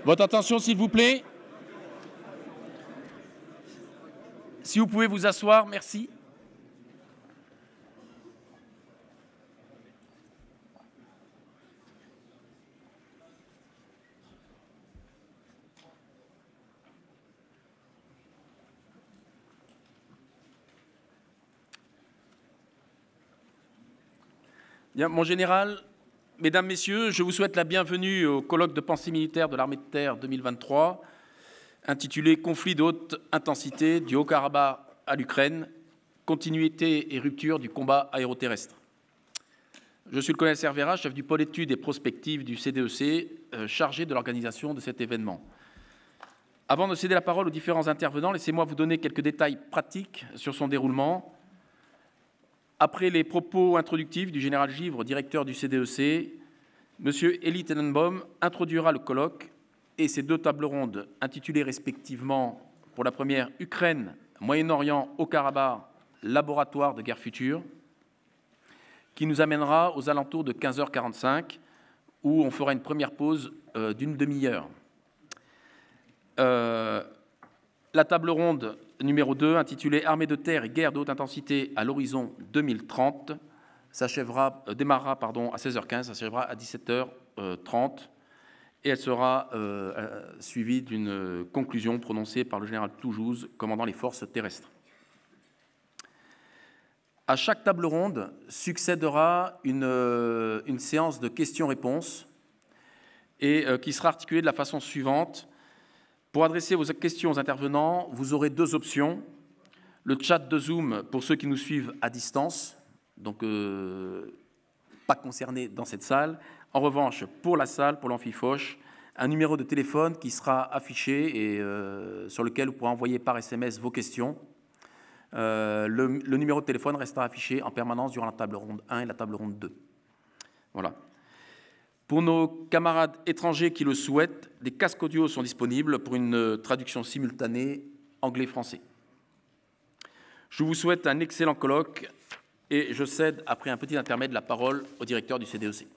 Votre attention, s'il vous plaît. Si vous pouvez vous asseoir, merci. Bien, mon général, mesdames, messieurs, je vous souhaite la bienvenue au colloque de pensée militaire de l'armée de terre 2023, intitulé « Conflit de haute intensité du Haut-Karabakh à l'Ukraine, continuité et rupture du combat aéroterrestre ». Je suis le colonel Cervera, chef du pôle études et prospectives du CDEC, chargé de l'organisation de cet événement. Avant de céder la parole aux différents intervenants, laissez-moi vous donner quelques détails pratiques sur son déroulement. Après les propos introductifs du général Givre, directeur du CDEC, M. Elie Tenenbaum introduira le colloque et ses deux tables rondes intitulées respectivement pour la première « Ukraine, Moyen-Orient, Haut-Karabakh, laboratoire de guerre future », qui nous amènera aux alentours de 15h45, où on fera une première pause d'une demi-heure. La table ronde numéro 2, intitulée « Armée de terre et guerre de haute intensité à l'horizon 2030 », démarrera à 16h15, s'achèvera à 17h30, et elle sera suivie d'une conclusion prononcée par le général Toujouz, commandant les forces terrestres. À chaque table ronde succédera une séance de questions-réponses et qui sera articulée de la façon suivante. Pour adresser vos questions aux intervenants, vous aurez deux options. Le chat de Zoom pour ceux qui nous suivent à distance, donc pas concernés dans cette salle. En revanche, pour la salle, pour l'Amphifoche, un numéro de téléphone qui sera affiché et sur lequel vous pourrez envoyer par SMS vos questions. Le numéro de téléphone restera affiché en permanence durant la table ronde 1 et la table ronde 2. Voilà. Pour nos camarades étrangers qui le souhaitent, des casques audio sont disponibles pour une traduction simultanée anglais-français. Je vous souhaite un excellent colloque et je cède, après un petit intermède, la parole au directeur du CDEC.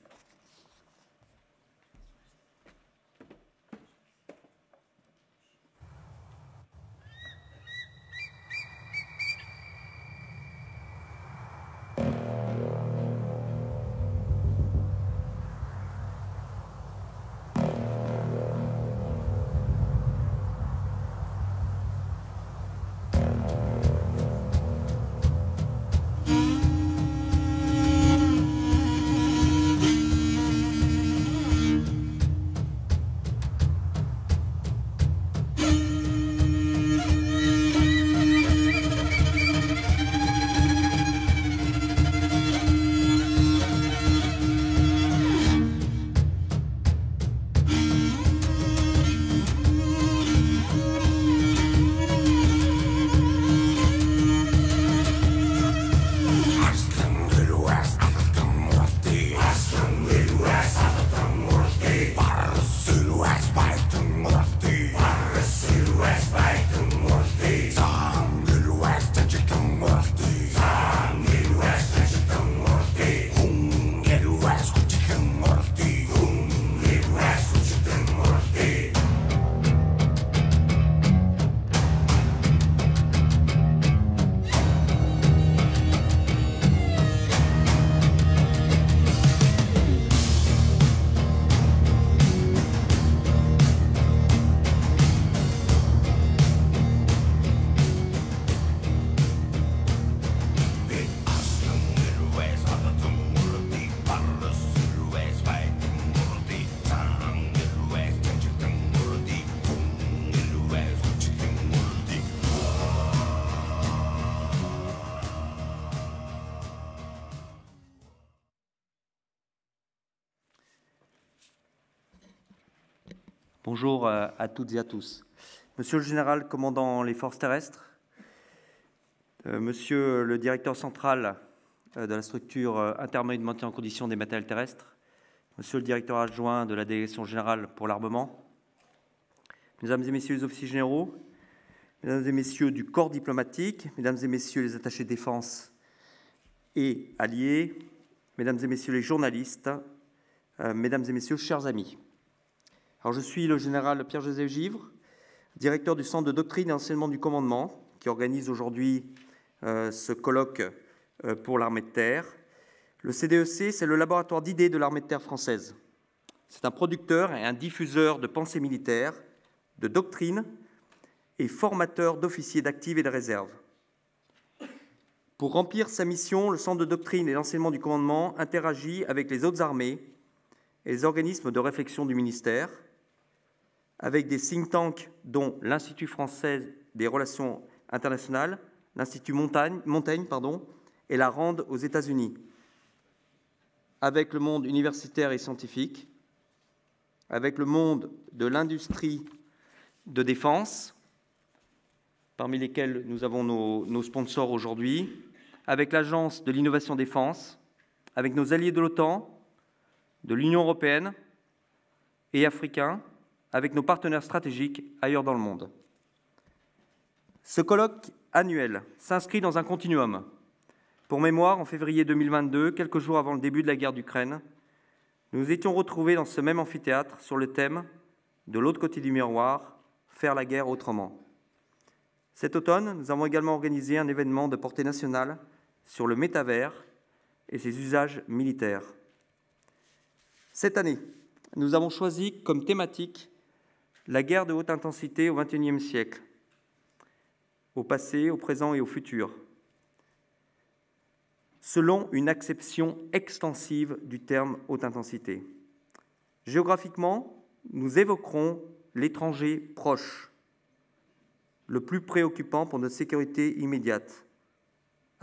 Bonjour à toutes et à tous. Monsieur le général commandant les forces terrestres, monsieur le directeur central de la structure intermédiaire de maintien en condition des matériels terrestres, monsieur le directeur adjoint de la délégation générale pour l'armement, mesdames et messieurs les officiers généraux, mesdames et messieurs du corps diplomatique, mesdames et messieurs les attachés de défense et alliés, mesdames et messieurs les journalistes, mesdames et messieurs, chers amis. Alors, je suis le général Pierre-Joseph Givre, directeur du Centre de doctrine et enseignement du commandement, qui organise aujourd'hui ce colloque pour l'armée de terre. Le CDEC, c'est le laboratoire d'idées de l'armée de terre française. C'est un producteur et un diffuseur de pensée militaire, de doctrine et formateur d'officiers d'active et de réserve. Pour remplir sa mission, le Centre de doctrine et d'enseignement du commandement interagit avec les autres armées et les organismes de réflexion du ministère, avec des think tanks dont l'Institut français des relations internationales, l'Institut Montaigne et la RAND aux États-Unis, avec le monde universitaire et scientifique, avec le monde de l'industrie de défense, parmi lesquels nous avons nos sponsors aujourd'hui, avec l'Agence de l'innovation défense, avec nos alliés de l'OTAN, de l'Union européenne et africains, avec nos partenaires stratégiques ailleurs dans le monde. Ce colloque annuel s'inscrit dans un continuum. Pour mémoire, en février 2022, quelques jours avant le début de la guerre d'Ukraine, nous nous étions retrouvés dans ce même amphithéâtre sur le thème « De l'autre côté du miroir, faire la guerre autrement ». Cet automne, nous avons également organisé un événement de portée nationale sur le métavers et ses usages militaires. Cette année, nous avons choisi comme thématique la guerre de haute intensité au XXIe siècle, au passé, au présent et au futur, selon une acception extensive du terme haute intensité. Géographiquement, nous évoquerons l'étranger proche, le plus préoccupant pour notre sécurité immédiate,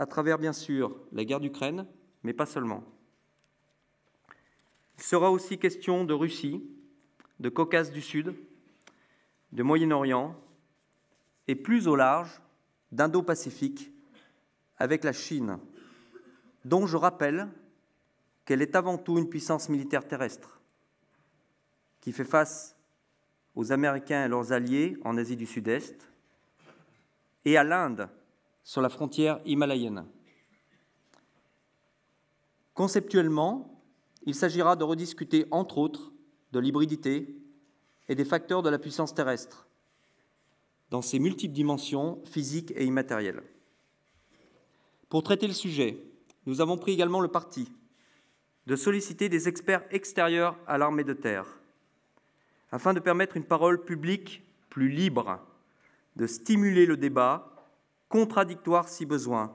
à travers bien sûr la guerre d'Ukraine, mais pas seulement. Il sera aussi question de Russie, de Caucase du Sud, de Moyen-Orient et plus au large d'Indo-Pacifique avec la Chine, dont je rappelle qu'elle est avant tout une puissance militaire terrestre qui fait face aux Américains et leurs alliés en Asie du Sud-Est et à l'Inde sur la frontière himalayenne. Conceptuellement, il s'agira de rediscuter, entre autres, de l'hybridité et des facteurs de la puissance terrestre dans ses multiples dimensions physiques et immatérielles. Pour traiter le sujet, nous avons pris également le parti de solliciter des experts extérieurs à l'armée de terre afin de permettre une parole publique plus libre, de stimuler le débat, contradictoire si besoin,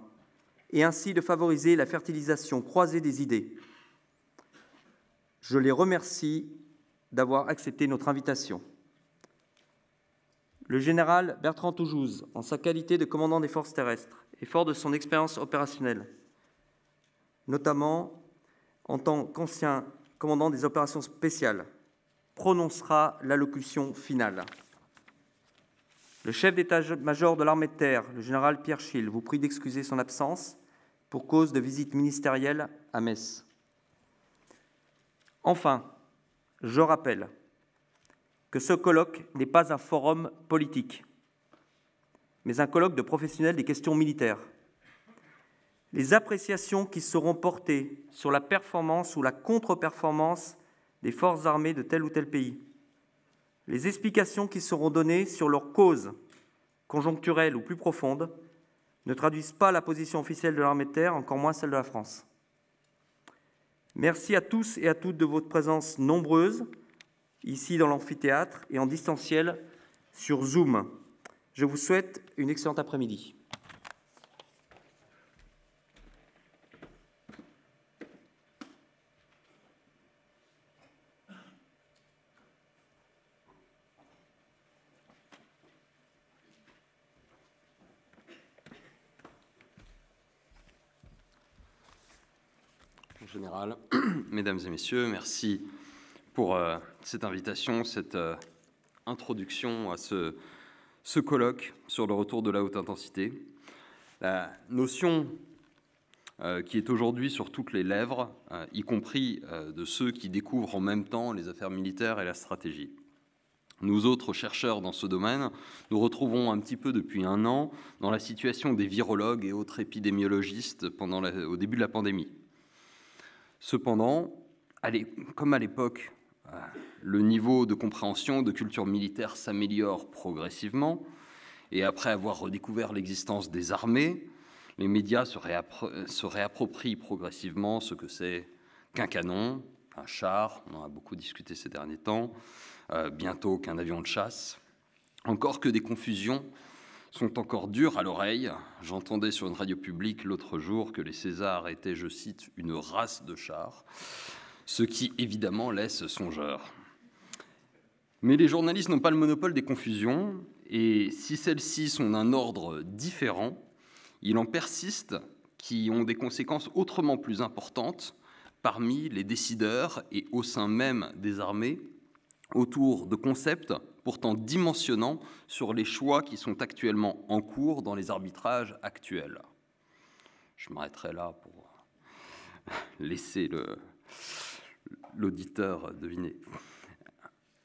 et ainsi de favoriser la fertilisation croisée des idées. Je les remercie d'avoir accepté notre invitation. Le général Bertrand Toujouz, en sa qualité de commandant des forces terrestres et fort de son expérience opérationnelle, notamment en tant qu'ancien commandant des opérations spéciales, prononcera l'allocution finale. Le chef d'état-major de l'armée de terre, le général Pierre Schill, vous prie d'excuser son absence pour cause de visite ministérielle à Metz. Enfin, je rappelle que ce colloque n'est pas un forum politique, mais un colloque de professionnels des questions militaires. Les appréciations qui seront portées sur la performance ou la contre-performance des forces armées de tel ou tel pays, les explications qui seront données sur leurs causes conjoncturelles ou plus profondes ne traduisent pas la position officielle de l'armée de terre, encore moins celle de la France. Merci à tous et à toutes de votre présence nombreuse, ici dans l'amphithéâtre et en distanciel sur Zoom. Je vous souhaite une excellente après-midi. Général, mesdames et messieurs, merci pour cette invitation, cette introduction à ce colloque sur le retour de la haute intensité. La notion qui est aujourd'hui sur toutes les lèvres, y compris de ceux qui découvrent en même temps les affaires militaires et la stratégie. Nous autres chercheurs dans ce domaine, nous retrouvons un petit peu depuis un an dans la situation des virologues et autres épidémiologistes au début de la pandémie. Cependant, comme à l'époque Le niveau de compréhension, de culture militaire s'améliore progressivement, et après avoir redécouvert l'existence des armées, les médias se réapproprient progressivement ce que c'est qu'un canon, un char, on en a beaucoup discuté ces derniers temps, bientôt qu'un avion de chasse. Encore que des confusions sont encore dures à l'oreille. J'entendais sur une radio publique l'autre jour que les Césars étaient, je cite, une race de chars, ce qui évidemment laisse songeur. Mais les journalistes n'ont pas le monopole des confusions, et si celles-ci sont d'un ordre différent, il en persiste qui ont des conséquences autrement plus importantes parmi les décideurs et au sein même des armées, autour de concepts pourtant dimensionnants sur les choix qui sont actuellement en cours dans les arbitrages actuels. Je m'arrêterai là pour laisser l'auditeur deviner.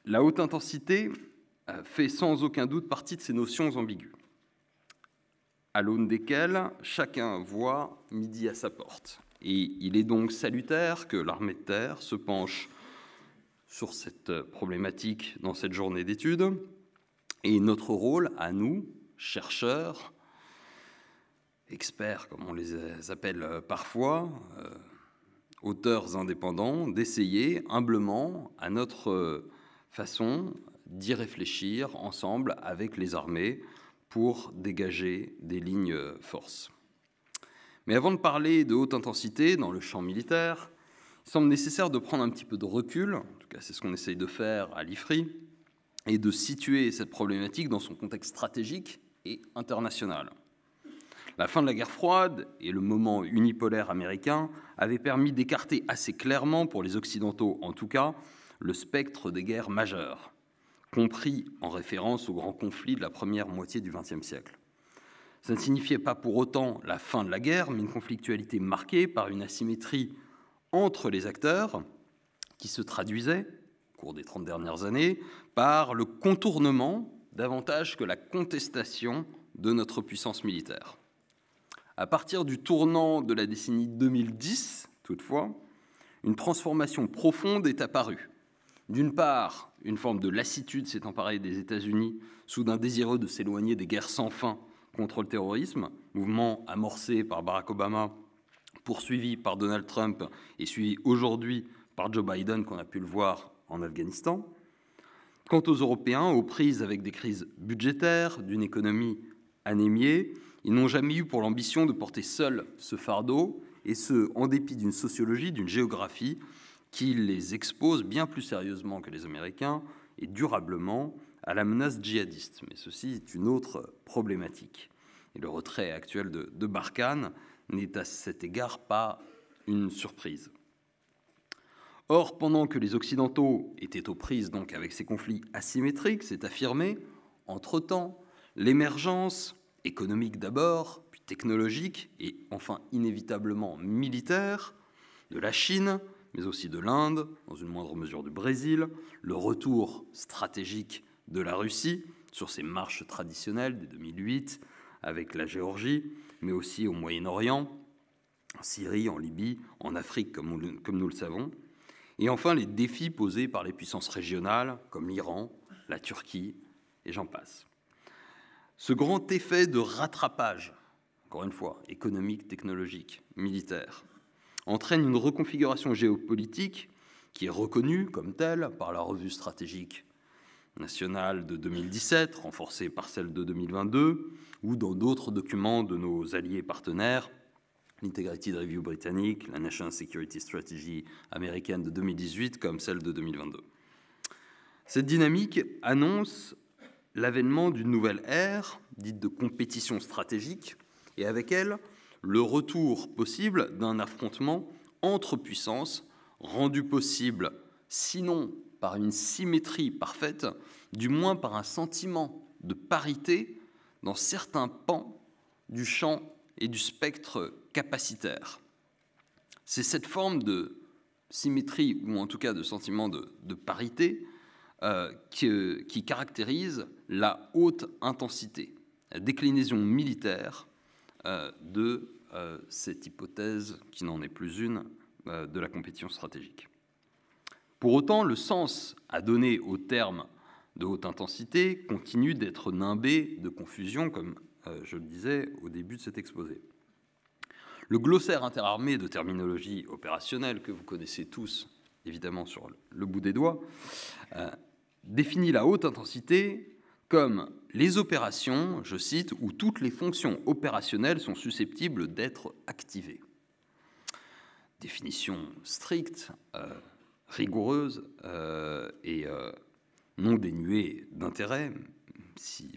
La haute intensité fait sans aucun doute partie de ces notions ambiguës, à l'aune desquelles chacun voit midi à sa porte. Et il est donc salutaire que l'armée de terre se penche sur cette problématique dans cette journée d'études. Et notre rôle, à nous, chercheurs, experts comme on les appelle parfois, auteurs indépendants, d'essayer humblement, à notre façon, d'y réfléchir ensemble avec les armées pour dégager des lignes forces. Mais avant de parler de haute intensité dans le champ militaire, il semble nécessaire de prendre un petit peu de recul, en tout cas c'est ce qu'on essaye de faire à l'IFRI, et de situer cette problématique dans son contexte stratégique et international. La fin de la guerre froide et le moment unipolaire américain avaient permis d'écarter assez clairement, pour les Occidentaux en tout cas, le spectre des guerres majeures, compris en référence au grand conflit de la première moitié du XXe siècle. Ça ne signifiait pas pour autant la fin de la guerre, mais une conflictualité marquée par une asymétrie entre les acteurs qui se traduisait, au cours des 30 dernières années, par le contournement, davantage que la contestation, de notre puissance militaire. À partir du tournant de la décennie 2010, toutefois, une transformation profonde est apparue. D'une part, une forme de lassitude s'est emparée des États-Unis, soudain désireux de s'éloigner des guerres sans fin contre le terrorisme, mouvement amorcé par Barack Obama, poursuivi par Donald Trump et suivi aujourd'hui par Joe Biden, qu'on a pu le voir en Afghanistan. Quant aux Européens, aux prises avec des crises budgétaires, d'une économie anémiée, ils n'ont jamais eu pour l'ambition de porter seuls ce fardeau, et ce, en dépit d'une sociologie, d'une géographie qui les expose bien plus sérieusement que les Américains et durablement à la menace djihadiste. Mais ceci est une autre problématique. Et le retrait actuel de Barkhane n'est à cet égard pas une surprise. Or, pendant que les Occidentaux étaient aux prises donc avec ces conflits asymétriques, c'est affirmé, entre-temps, l'émergence économique d'abord, puis technologique, et enfin inévitablement militaire, de la Chine, mais aussi de l'Inde, dans une moindre mesure du Brésil, le retour stratégique de la Russie sur ses marches traditionnelles dès 2008 avec la Géorgie, mais aussi au Moyen-Orient, en Syrie, en Libye, en Afrique, comme nous le savons. Et enfin, les défis posés par les puissances régionales, comme l'Iran, la Turquie, et j'en passe. Ce grand effet de rattrapage, encore une fois, économique, technologique, militaire, entraîne une reconfiguration géopolitique qui est reconnue comme telle par la revue stratégique nationale de 2017, renforcée par celle de 2022, ou dans d'autres documents de nos alliés partenaires, l'Integrated Review britannique, la National Security Strategy américaine de 2018, comme celle de 2022. Cette dynamique annonce l'avènement d'une nouvelle ère, dite de compétition stratégique, et avec elle, le retour possible d'un affrontement entre puissances, rendu possible, sinon par une symétrie parfaite, du moins par un sentiment de parité dans certains pans du champ et du spectre capacitaire. C'est cette forme de symétrie, ou en tout cas de sentiment de parité, qui caractérise la haute intensité, la déclinaison militaire de cette hypothèse, qui n'en est plus une, de la compétition stratégique. Pour autant, le sens à donner au terme de haute intensité continue d'être nimbé de confusion, comme je le disais au début de cet exposé. Le glossaire interarmé de terminologie opérationnelle, que vous connaissez tous, évidemment, sur le bout des doigts, définit la haute intensité comme les opérations, je cite, où toutes les fonctions opérationnelles sont susceptibles d'être activées. Définition stricte, rigoureuse et non dénuée d'intérêt,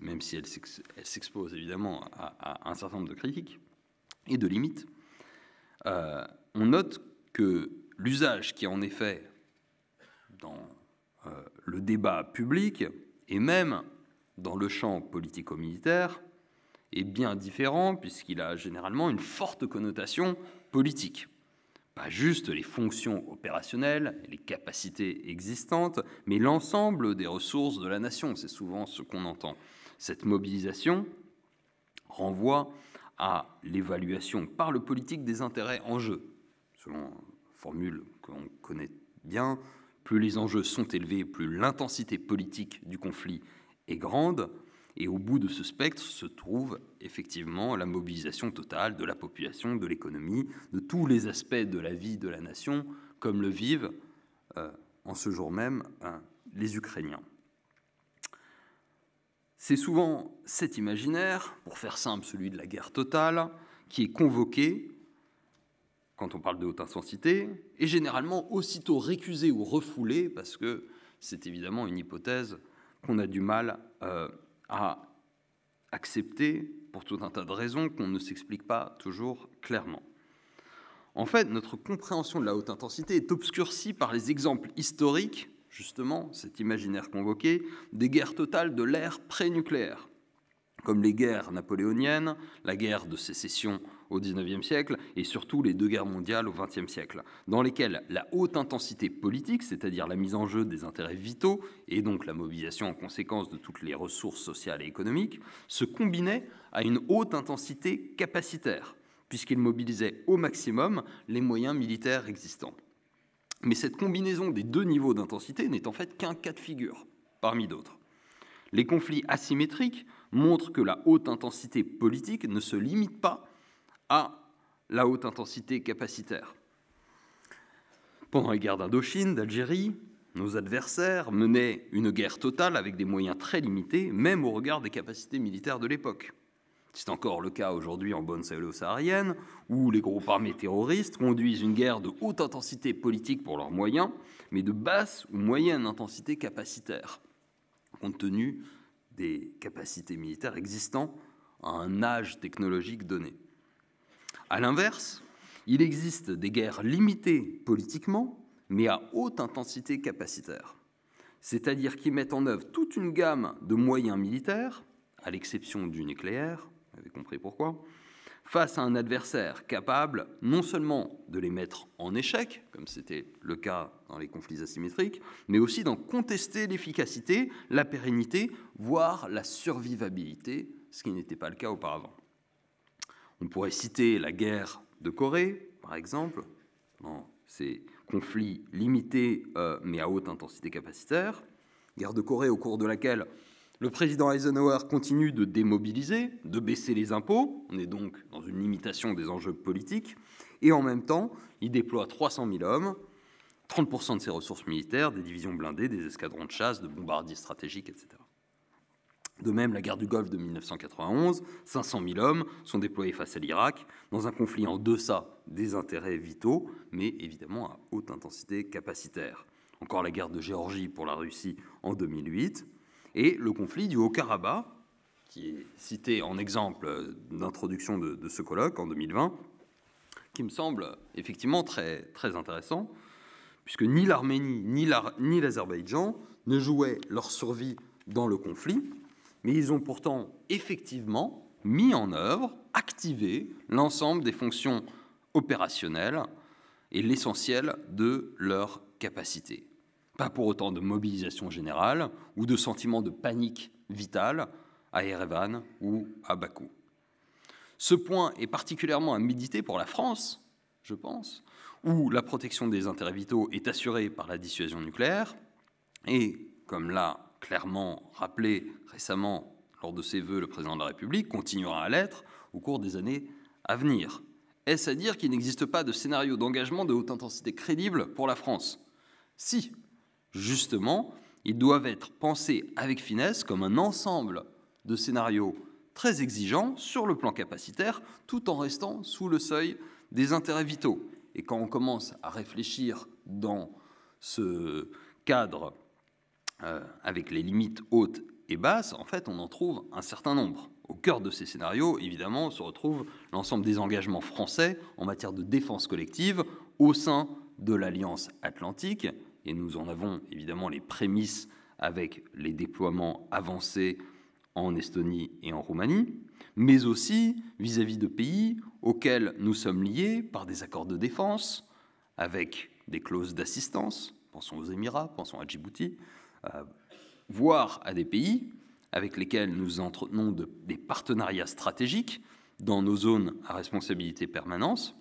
même si elle s'expose évidemment à un certain nombre de critiques et de limites. On note que l'usage qui est en effet dans le débat public et même dans le champ politico-militaire est bien différent puisqu'il a généralement une forte connotation politique. Pas juste les fonctions opérationnelles, les capacités existantes, mais l'ensemble des ressources de la nation. C'est souvent ce qu'on entend. Cette mobilisation renvoie à l'évaluation par le politique des intérêts en jeu. Selon une formule qu'on connaît bien, plus les enjeux sont élevés, plus l'intensité politique du conflit est grande, et au bout de ce spectre se trouve effectivement la mobilisation totale de la population, de l'économie, de tous les aspects de la vie de la nation, comme le vivent en ce jour même les Ukrainiens. C'est souvent cet imaginaire, pour faire simple celui de la guerre totale, qui est convoqué quand on parle de haute intensité, et généralement aussitôt récusé ou refoulé, parce que c'est évidemment une hypothèse qu'on a du mal à accepter pour tout un tas de raisons qu'on ne s'explique pas toujours clairement. En fait, notre compréhension de la haute intensité est obscurcie par les exemples historiques, justement, cet imaginaire convoqué, des guerres totales de l'ère pré-nucléaire, comme les guerres napoléoniennes, la guerre de sécession au XIXe siècle et surtout les deux guerres mondiales au XXe siècle, dans lesquelles la haute intensité politique, c'est-à-dire la mise en jeu des intérêts vitaux et donc la mobilisation en conséquence de toutes les ressources sociales et économiques, se combinait à une haute intensité capacitaire, puisqu'il mobilisait au maximum les moyens militaires existants. Mais cette combinaison des deux niveaux d'intensité n'est en fait qu'un cas de figure, parmi d'autres. Les conflits asymétriques montrent que la haute intensité politique ne se limite pas à la haute intensité capacitaire. Pendant les guerres d'Indochine, d'Algérie, nos adversaires menaient une guerre totale avec des moyens très limités, même au regard des capacités militaires de l'époque. C'est encore le cas aujourd'hui en bande sahélo-saharienne, où les groupes armés terroristes conduisent une guerre de haute intensité politique pour leurs moyens, mais de basse ou moyenne intensité capacitaire, compte tenu des capacités militaires existantes à un âge technologique donné. À l'inverse, il existe des guerres limitées politiquement, mais à haute intensité capacitaire, c'est-à-dire qui mettent en œuvre toute une gamme de moyens militaires, à l'exception du nucléaire, vous avez compris pourquoi, face à un adversaire capable non seulement de les mettre en échec, comme c'était le cas dans les conflits asymétriques, mais aussi d'en contester l'efficacité, la pérennité, voire la survivabilité, ce qui n'était pas le cas auparavant. On pourrait citer la guerre de Corée, par exemple, dans ces conflits limités mais à haute intensité capacitaire. Guerre de Corée au cours de laquelle le président Eisenhower continue de démobiliser, de baisser les impôts, on est donc dans une limitation des enjeux politiques, et en même temps, il déploie 300 000 hommes, 30% de ses ressources militaires, des divisions blindées, des escadrons de chasse, de bombardiers stratégiques, etc. De même, la guerre du Golfe de 1991, 500 000 hommes sont déployés face à l'Irak, dans un conflit en deçà des intérêts vitaux, mais évidemment à haute intensité capacitaire. Encore la guerre de Géorgie pour la Russie en 2008, et le conflit du Haut-Karabakh, qui est cité en exemple d'introduction de ce colloque en 2020, qui me semble effectivement très, très intéressant, puisque ni l'Arménie ni l'Azerbaïdjan ne jouaient leur survie dans le conflit, mais ils ont pourtant effectivement mis en œuvre, activé l'ensemble des fonctions opérationnelles et l'essentiel de leur capacité. Pas pour autant de mobilisation générale ou de sentiment de panique vitale à Erevan ou à Bakou. Ce point est particulièrement à méditer pour la France, je pense, où la protection des intérêts vitaux est assurée par la dissuasion nucléaire, et, comme l'a clairement rappelé récemment lors de ses vœux le président de la République, continuera à l'être au cours des années à venir. Est-ce à dire qu'il n'existe pas de scénario d'engagement de haute intensité crédible pour la France? Si, justement, ils doivent être pensés avec finesse comme un ensemble de scénarios très exigeants sur le plan capacitaire, tout en restant sous le seuil des intérêts vitaux. Et quand on commence à réfléchir dans ce cadre avec les limites hautes et basses, en fait, on en trouve un certain nombre. Au cœur de ces scénarios, évidemment, se retrouve l'ensemble des engagements français en matière de défense collective au sein de l'Alliance atlantique, et nous en avons évidemment les prémices avec les déploiements avancés en Estonie et en Roumanie, mais aussi vis-à-vis de pays auxquels nous sommes liés par des accords de défense, avec des clauses d'assistance, pensons aux Émirats, pensons à Djibouti, voire à des pays avec lesquels nous entretenons des partenariats stratégiques dans nos zones à responsabilité permanente,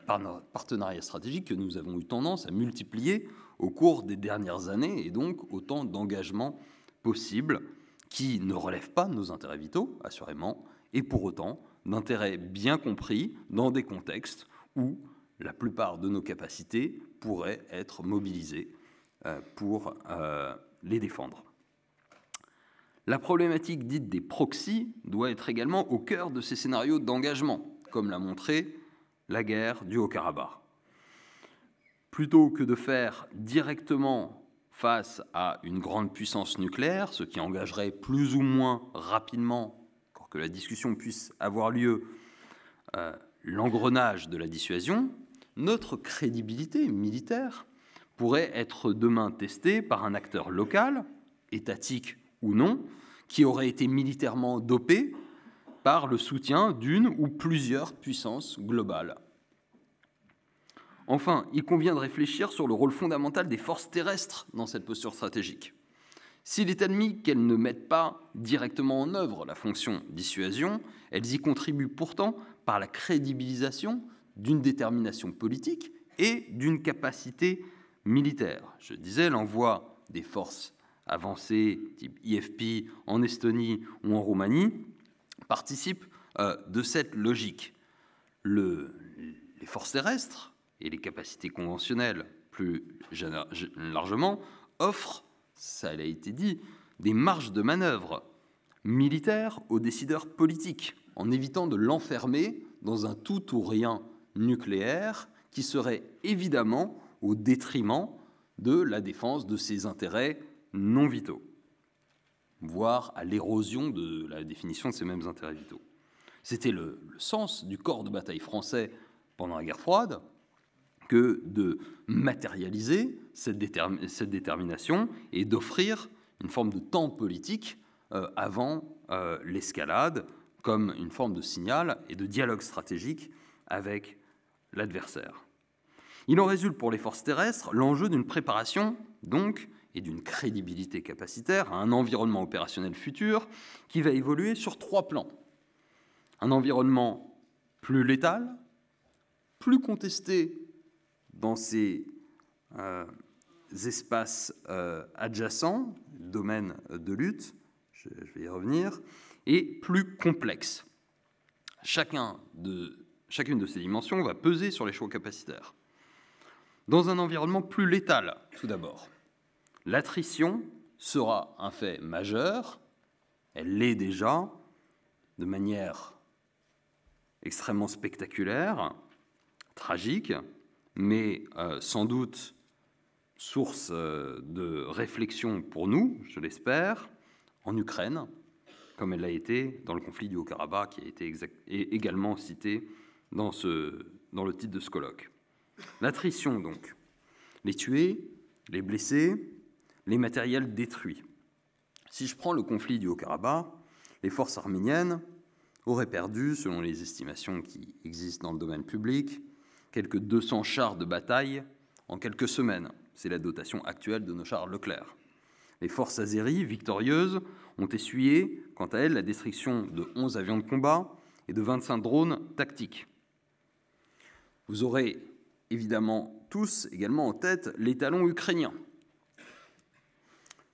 partenariats stratégiques que nous avons eu tendance à multiplier au cours des dernières années, et donc autant d'engagements possibles qui ne relèvent pas de nos intérêts vitaux, assurément, et pour autant d'intérêts bien compris dans des contextes où la plupart de nos capacités pourraient être mobilisées pour les défendre. La problématique dite des proxys doit être également au cœur de ces scénarios d'engagement, comme l'a montré la guerre du Haut-Karabakh. Plutôt que de faire directement face à une grande puissance nucléaire, ce qui engagerait plus ou moins rapidement, pour que la discussion puisse avoir lieu, l'engrenage de la dissuasion, notre crédibilité militaire pourrait être demain testée par un acteur local, étatique ou non, qui aurait été militairement dopé par le soutien d'une ou plusieurs puissances globales. Enfin, il convient de réfléchir sur le rôle fondamental des forces terrestres dans cette posture stratégique. S'il est admis qu'elles ne mettent pas directement en œuvre la fonction dissuasion, elles y contribuent pourtant par la crédibilisation d'une détermination politique et d'une capacité militaire. Je disais, l'envoi des forces avancées type IFP en Estonie ou en Roumanie participe de cette logique. Les forces terrestres et les capacités conventionnelles plus largement offrent, ça a été dit, des marges de manœuvre militaires aux décideurs politiques, en évitant de l'enfermer dans un tout ou rien nucléaire qui serait évidemment au détriment de la défense de ses intérêts non vitaux, voire à l'érosion de la définition de ces mêmes intérêts vitaux. C'était le sens du corps de bataille français pendant la guerre froide, que de matérialiser cette détermination et d'offrir une forme de temps politique avant l'escalade, comme une forme de signal et de dialogue stratégique avec l'adversaire. Il en résulte pour les forces terrestres l'enjeu d'une préparation, donc, et d'une crédibilité capacitaire à un environnement opérationnel futur qui va évoluer sur 3 plans. Un environnement plus létal, plus contesté dans ces espaces adjacents, domaines de lutte, je vais y revenir, et plus complexe. Chacune de ces dimensions va peser sur les choix capacitaires. Dans un environnement plus létal, tout d'abord, l'attrition sera un fait majeur, elle l'est déjà, de manière extrêmement spectaculaire, tragique, mais sans doute source de réflexion pour nous, je l'espère, en Ukraine, comme elle l'a été dans le conflit du Haut-Karabakh, qui a été également cité dans le titre de ce colloque. L'attrition, donc, les tués, les blessés, les matériels détruits. Si je prends le conflit du Haut-Karabakh, les forces arméniennes auraient perdu, selon les estimations qui existent dans le domaine public, quelques 200 chars de bataille en quelques semaines. C'est la dotation actuelle de nos chars Leclerc. Les forces azéries, victorieuses, ont essuyé, quant à elles, la destruction de 11 avions de combat et de 25 drones tactiques. Vous aurez évidemment tous également en tête l'étalon ukrainien.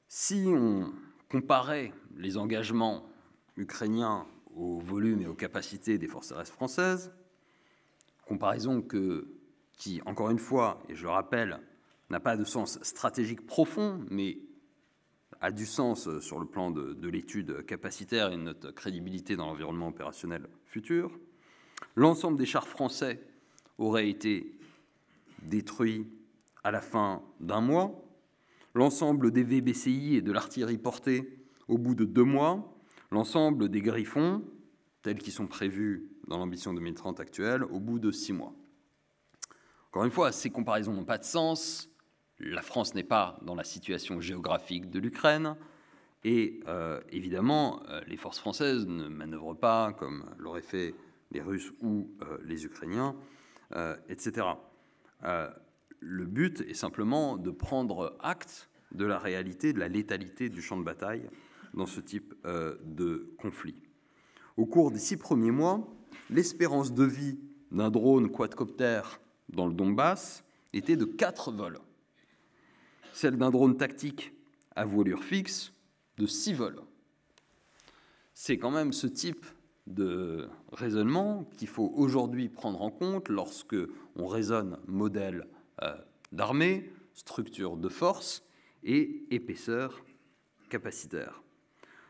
Si on comparait les engagements ukrainiens au volume et aux capacités des forces terrestres françaises, comparaison qui, encore une fois, et je le rappelle, n'a pas de sens stratégique profond, mais a du sens sur le plan de l'étude capacitaire et de notre crédibilité dans l'environnement opérationnel futur. L'ensemble des chars français aurait été détruit à la fin d'un mois. L'ensemble des VBCI et de l'artillerie portée au bout de 2 mois. L'ensemble des Griffons, tels qu'ils sont prévus dans l'ambition 2030 actuelle, au bout de 6 mois. Encore une fois, ces comparaisons n'ont pas de sens. La France n'est pas dans la situation géographique de l'Ukraine. Et évidemment, les forces françaises ne manœuvrent pas comme l'auraient fait les Russes ou les Ukrainiens, etc. Le but est simplement de prendre acte de la réalité, de la létalité du champ de bataille dans ce type de conflit. Au cours des 6 premiers mois, l'espérance de vie d'un drone quadcopter dans le Donbass était de 4 vols. Celle d'un drone tactique à voilure fixe de 6 vols. C'est quand même ce type de raisonnement qu'il faut aujourd'hui prendre en compte lorsque on raisonne modèle d'armée, structure de force et épaisseur capacitaire.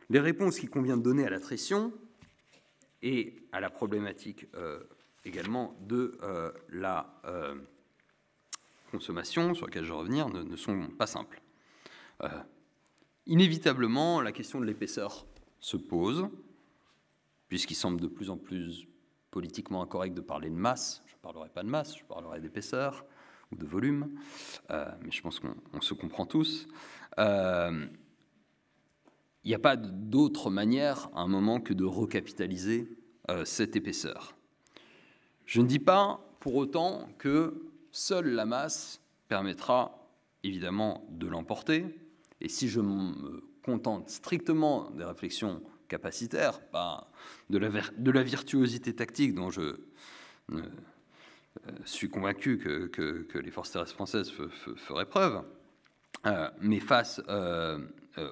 Les réponses qu'il convient de donner à l'attrition et à la problématique également de la consommation, sur laquelle je vais revenir, ne sont pas simples. Inévitablement, la question de l'épaisseur se pose, puisqu'il semble de plus en plus politiquement incorrect de parler de masse. Je ne parlerai pas de masse, je parlerai d'épaisseur ou de volume, mais je pense qu'on se comprend tous. Il n'y a pas d'autre manière à un moment que de recapitaliser cette épaisseur. Je ne dis pas pour autant que seule la masse permettra évidemment de l'emporter, et si je me contente strictement des réflexions capacitaires, pas de la virtuosité tactique dont je suis convaincu que les forces terrestres françaises feraient preuve, mais face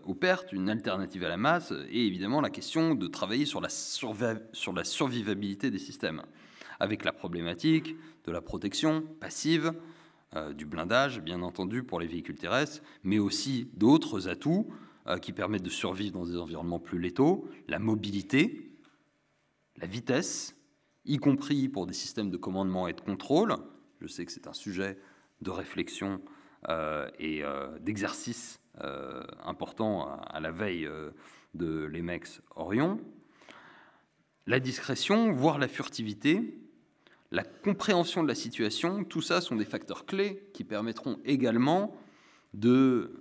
aux pertes, une alternative à la masse est évidemment la question de travailler sur la survivabilité des systèmes, avec la problématique de la protection passive, du blindage, bien entendu, pour les véhicules terrestres, mais aussi d'autres atouts qui permettent de survivre dans des environnements plus létaux, la mobilité, la vitesse, y compris pour des systèmes de commandement et de contrôle. Je sais que c'est un sujet de réflexion et d'exercice important à la veille de l'EMEX Orion. La discrétion, voire la furtivité, la compréhension de la situation, tout ça sont des facteurs clés qui permettront également de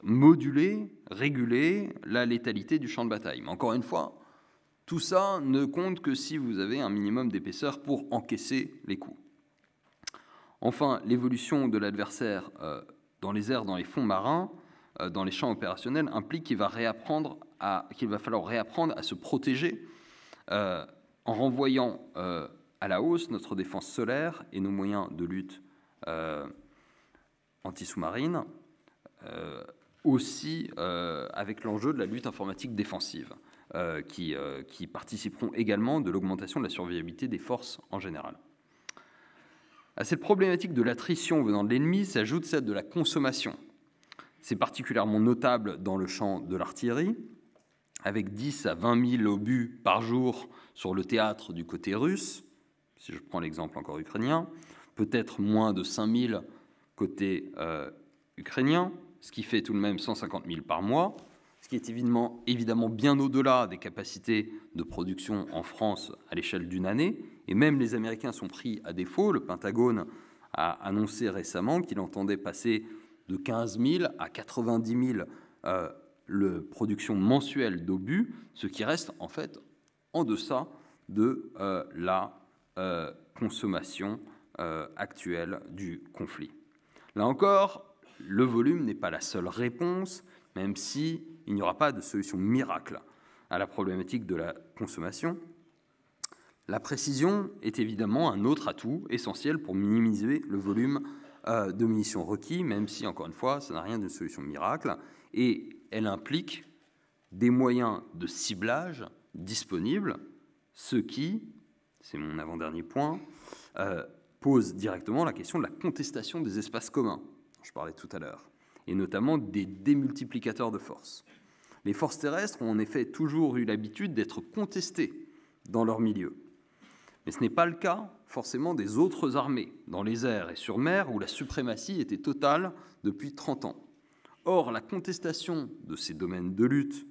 moduler, réguler la létalité du champ de bataille. Mais encore une fois, tout ça ne compte que si vous avez un minimum d'épaisseur pour encaisser les coups. Enfin, l'évolution de l'adversaire dans les airs, dans les fonds marins, dans les champs opérationnels, implique qu'il va falloir réapprendre à se protéger en renvoyant à la hausse notre défense solaire et nos moyens de lutte anti-sous-marine, aussi avec l'enjeu de la lutte informatique défensive, qui participeront également de l'augmentation de la survivabilité des forces en général. À cette problématique de l'attrition venant de l'ennemi s'ajoute celle de la consommation. C'est particulièrement notable dans le champ de l'artillerie, avec 10 à 20 000 obus par jour sur le théâtre du côté russe, si je prends l'exemple encore ukrainien, peut-être moins de 5 000 côté ukrainien, ce qui fait tout de même 150 000 par mois, ce qui est évidemment bien au-delà des capacités de production en France à l'échelle d'une année, et même les Américains sont pris à défaut. Le Pentagone a annoncé récemment qu'il entendait passer de 15 000 à 90 000 la production mensuelle d'obus, ce qui reste en fait en deçà de la consommation actuelle du conflit. Là encore, le volume n'est pas la seule réponse, même si il n'y aura pas de solution miracle à la problématique de la consommation. La précision est évidemment un autre atout essentiel pour minimiser le volume de munitions requis, même si, encore une fois, ça n'a rien d'une solution miracle, et elle implique des moyens de ciblage disponibles, ce qui, c'est mon avant-dernier point, pose directement la question de la contestation des espaces communs, dont je parlais tout à l'heure, et notamment des démultiplicateurs de forces. Les forces terrestres ont en effet toujours eu l'habitude d'être contestées dans leur milieu. Mais ce n'est pas le cas forcément des autres armées, dans les airs et sur mer, où la suprématie était totale depuis 30 ans. Or, la contestation de ces domaines de lutte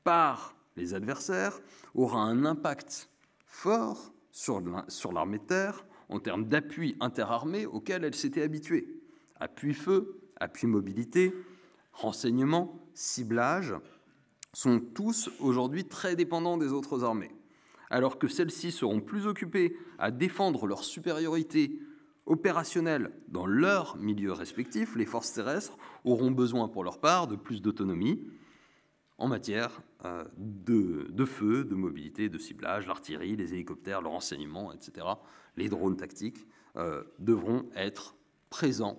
par les adversaires aura un impact fort sur l'armée de terre en termes d'appui interarmé auquel elle s'était habituée. Appui feu, appui mobilité, renseignement, ciblage sont tous aujourd'hui très dépendants des autres armées, alors que celles-ci seront plus occupées à défendre leur supériorité opérationnelle dans leur milieu respectif. Les forces terrestres auront besoin pour leur part de plus d'autonomie en matière de feu, de mobilité, de ciblage, l'artillerie, les hélicoptères, le renseignement, etc. Les drones tactiques devront être présents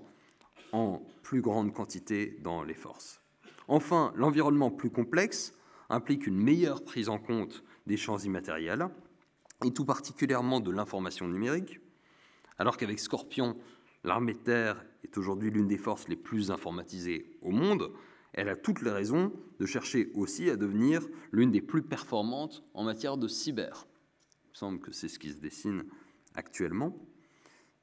en plus grande quantité dans les forces. Enfin, l'environnement plus complexe implique une meilleure prise en compte des champs immatériels, et tout particulièrement de l'information numérique, alors qu'avec Scorpion, l'armée de terre est aujourd'hui l'une des forces les plus informatisées au monde. Elle a toutes les raisons de chercher aussi à devenir l'une des plus performantes en matière de cyber. Il me semble que c'est ce qui se dessine actuellement.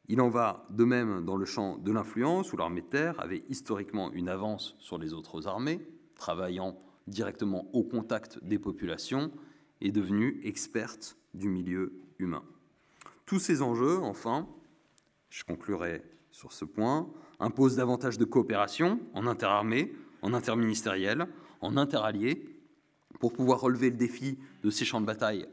Il en va de même dans le champ de l'influence, où l'armée de terre avait historiquement une avance sur les autres armées, travaillant directement au contact des populations, et devenue experte du milieu humain. Tous ces enjeux, enfin, je conclurai sur ce point, imposent davantage de coopération en interarmée, en interministériel, en interalliés, pour pouvoir relever le défi de ces champs de bataille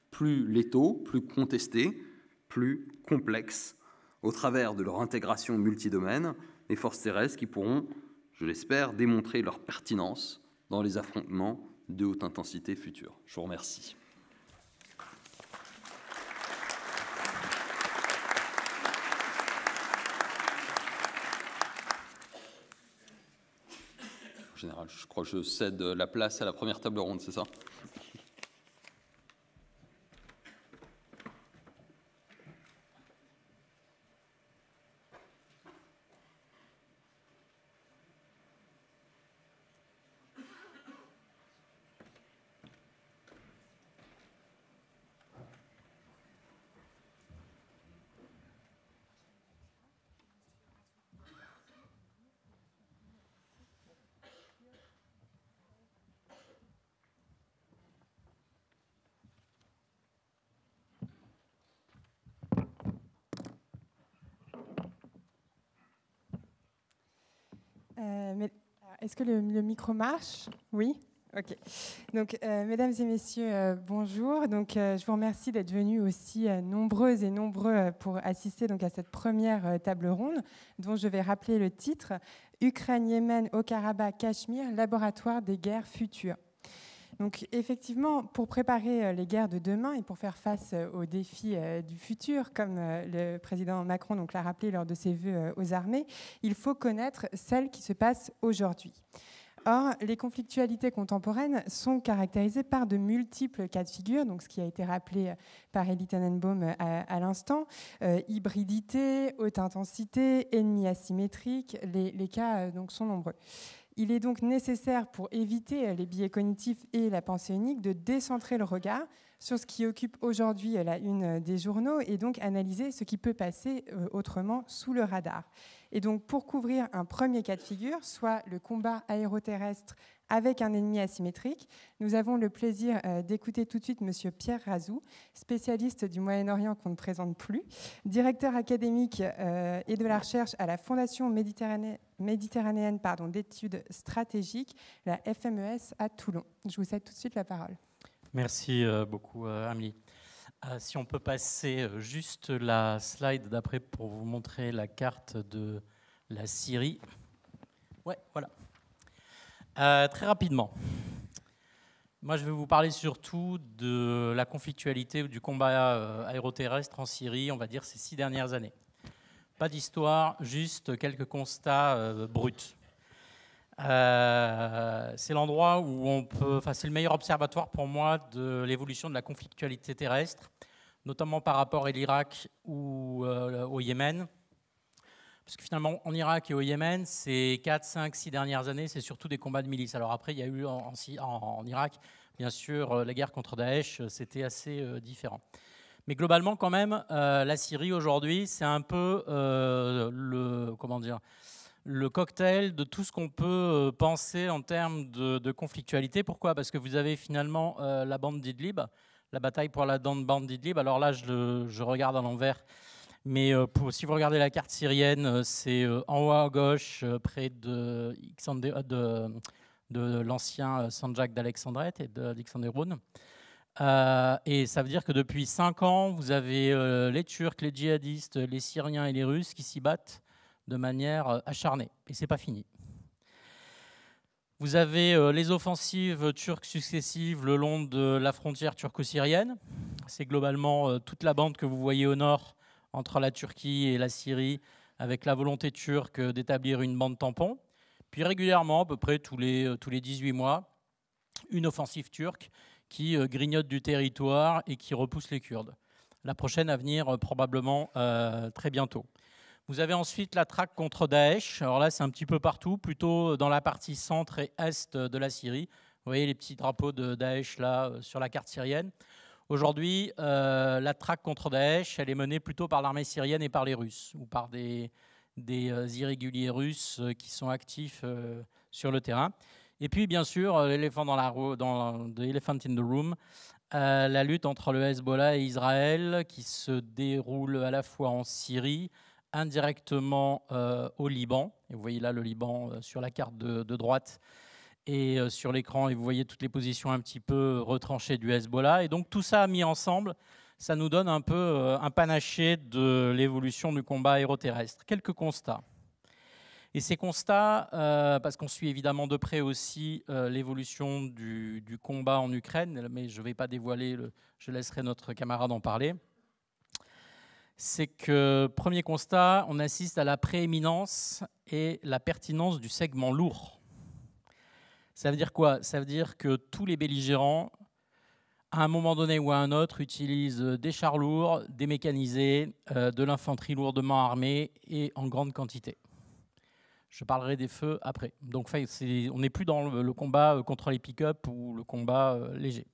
plus létaux, plus contestés, plus complexes, au travers de leur intégration multidomaine, les forces terrestres qui pourront, je l'espère, démontrer leur pertinence dans les affrontements de haute intensité futurs. Je vous remercie. En général, je crois que je cède la place à la première table ronde, c'est ça ? Est-ce que le micro marche ? Oui ? Ok. Donc, mesdames et messieurs, bonjour. Donc, je vous remercie d'être venus aussi nombreuses et nombreux pour assister donc, à cette première table ronde, dont je vais rappeler le titre « Ukraine, Yémen, Haut-Karabakh, Cachemire, laboratoire des guerres futures ». Donc effectivement, pour préparer les guerres de demain et pour faire face aux défis du futur, comme le président Macron donc l'a rappelé lors de ses vœux aux armées, il faut connaître celles qui se passent aujourd'hui. Or, les conflictualités contemporaines sont caractérisées par de multiples cas de figure, donc ce qui a été rappelé par Elie Tannenbaum à l'instant, hybridité, haute intensité, ennemis asymétriques, les cas donc sont nombreux. Il est donc nécessaire, pour éviter les biais cognitifs et la pensée unique, de décentrer le regard sur ce qui occupe aujourd'hui la une des journaux et donc analyser ce qui peut passer autrement sous le radar. Et donc, pour couvrir un premier cas de figure, soit le combat aéroterrestre avec un ennemi asymétrique, nous avons le plaisir d'écouter tout de suite M. Pierre Razou, spécialiste du Moyen-Orient qu'on ne présente plus, directeur académique et de la recherche à la Fondation méditerranéenne d'études stratégiques, la FMES à Toulon. Je vous cède tout de suite la parole. Merci beaucoup, Amélie. Si on peut passer juste la slide d'après pour vous montrer la carte de la Syrie. Ouais, voilà. Très rapidement. Moi, je vais vous parler surtout de la conflictualité du combat aéroterrestre en Syrie, on va dire ces 6 dernières années. Pas d'histoire, juste quelques constats bruts. C'est l'endroit où on peut, enfin, c'est le meilleur observatoire pour moi de l'évolution de la conflictualité terrestre, notamment par rapport à l'Irak ou au Yémen. Parce que finalement, en Irak et au Yémen, ces 4, 5, 6 dernières années, c'est surtout des combats de milices. Alors après, il y a eu en Irak, bien sûr, la guerre contre Daesh, c'était assez différent. Mais globalement, quand même, la Syrie aujourd'hui, c'est un peu le cocktail de tout ce qu'on peut penser en termes de conflictualité. Pourquoi ? Parce que vous avez finalement la bande d'Idlib, la bataille pour la bande d'Idlib. Alors là, je regarde à l'envers. Mais si vous regardez la carte syrienne, c'est en haut à gauche, près de l'ancien Sanjak d'Alexandrette et d'Alexandroun. Et ça veut dire que depuis 5 ans, vous avez les Turcs, les djihadistes, les Syriens et les Russes qui s'y battent de manière acharnée. Et ce n'est pas fini. Vous avez les offensives turques successives le long de la frontière turco-syrienne. C'est globalement toute la bande que vous voyez au nord, entre la Turquie et la Syrie, avec la volonté turque d'établir une bande tampon. Puis régulièrement, à peu près tous les 18 mois, une offensive turque qui grignote du territoire et qui repousse les Kurdes. La prochaine à venir, probablement très bientôt. Vous avez ensuite la traque contre Daesh. Alors là, c'est un petit peu partout, plutôt dans la partie centre et est de la Syrie. Vous voyez les petits drapeaux de Daesh là sur la carte syrienne. Aujourd'hui, la traque contre Daesh, elle est menée plutôt par l'armée syrienne et par les Russes, ou par des irréguliers russes qui sont actifs sur le terrain. Et puis, bien sûr, l'éléphant dans the elephant in the room, la lutte entre le Hezbollah et Israël, qui se déroule à la fois en Syrie, indirectement au Liban. Et vous voyez là le Liban sur la carte de droite, et sur l'écran, et vous voyez toutes les positions un petit peu retranchées du Hezbollah. Et donc tout ça mis ensemble, ça nous donne un peu un panaché de l'évolution du combat aéroterrestre. Quelques constats. Et ces constats, parce qu'on suit évidemment de près aussi l'évolution du combat en Ukraine, mais je ne vais pas dévoiler, je laisserai notre camarade en parler, c'est que, premier constat, on assiste à la prééminence et la pertinence du segment lourd. Ça veut dire quoi ? Ça veut dire que tous les belligérants, à un moment donné ou à un autre, utilisent des chars lourds, des mécanisés, de l'infanterie lourdement armée et en grande quantité. Je parlerai des feux après. Donc on n'est plus dans le combat contre les pick-up ou le combat léger.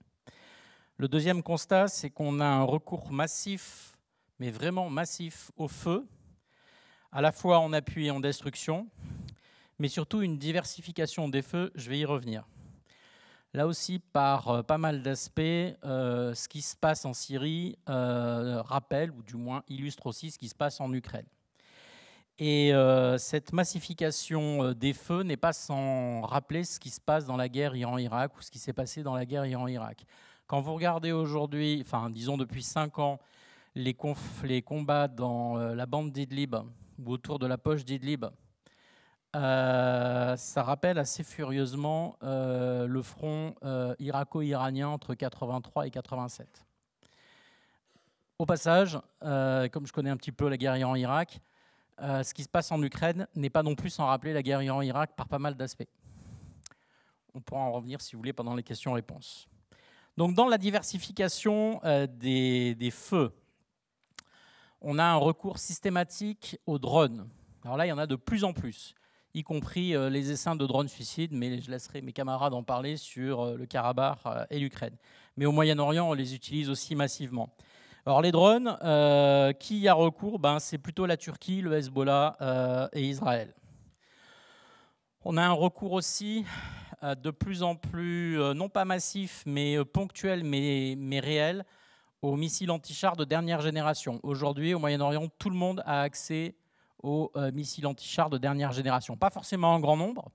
Le deuxième constat, c'est qu'on a un recours massif, mais vraiment massif, au feu, à la fois en appui et en destruction, mais surtout une diversification des feux, je vais y revenir. Là aussi, par pas mal d'aspects, ce qui se passe en Syrie rappelle, ou du moins illustre aussi ce qui se passe en Ukraine. Et cette massification des feux n'est pas sans rappeler ce qui se passe dans la guerre Iran-Irak ou ce qui s'est passé dans la guerre Iran-Irak. Quand vous regardez aujourd'hui, enfin disons depuis 5 ans, les combats dans la bande d'Idlib ou autour de la poche d'Idlib, ça rappelle assez furieusement le front irako-iranien entre 83 et 87. Au passage, comme je connais un petit peu la guerre Iran-Irak, ce qui se passe en Ukraine n'est pas non plus sans rappeler la guerre Iran-Irak par pas mal d'aspects. On pourra en revenir si vous voulez pendant les questions-réponses. Donc dans la diversification des feux, on a un recours systématique aux drones. Alors là, il y en a de plus en plus, y compris les essaims de drones suicides, mais je laisserai mes camarades en parler sur le Karabakh et l'Ukraine. Mais au Moyen-Orient, on les utilise aussi massivement. Alors les drones, qui y a recours ? C'est plutôt la Turquie, le Hezbollah et Israël. On a un recours aussi de plus en plus, non pas massif, mais ponctuel, mais réel, aux missiles anti-chars de dernière génération. Aujourd'hui, au Moyen-Orient, tout le monde a accès aux missiles anti-chars de dernière génération. Pas forcément en grand nombre,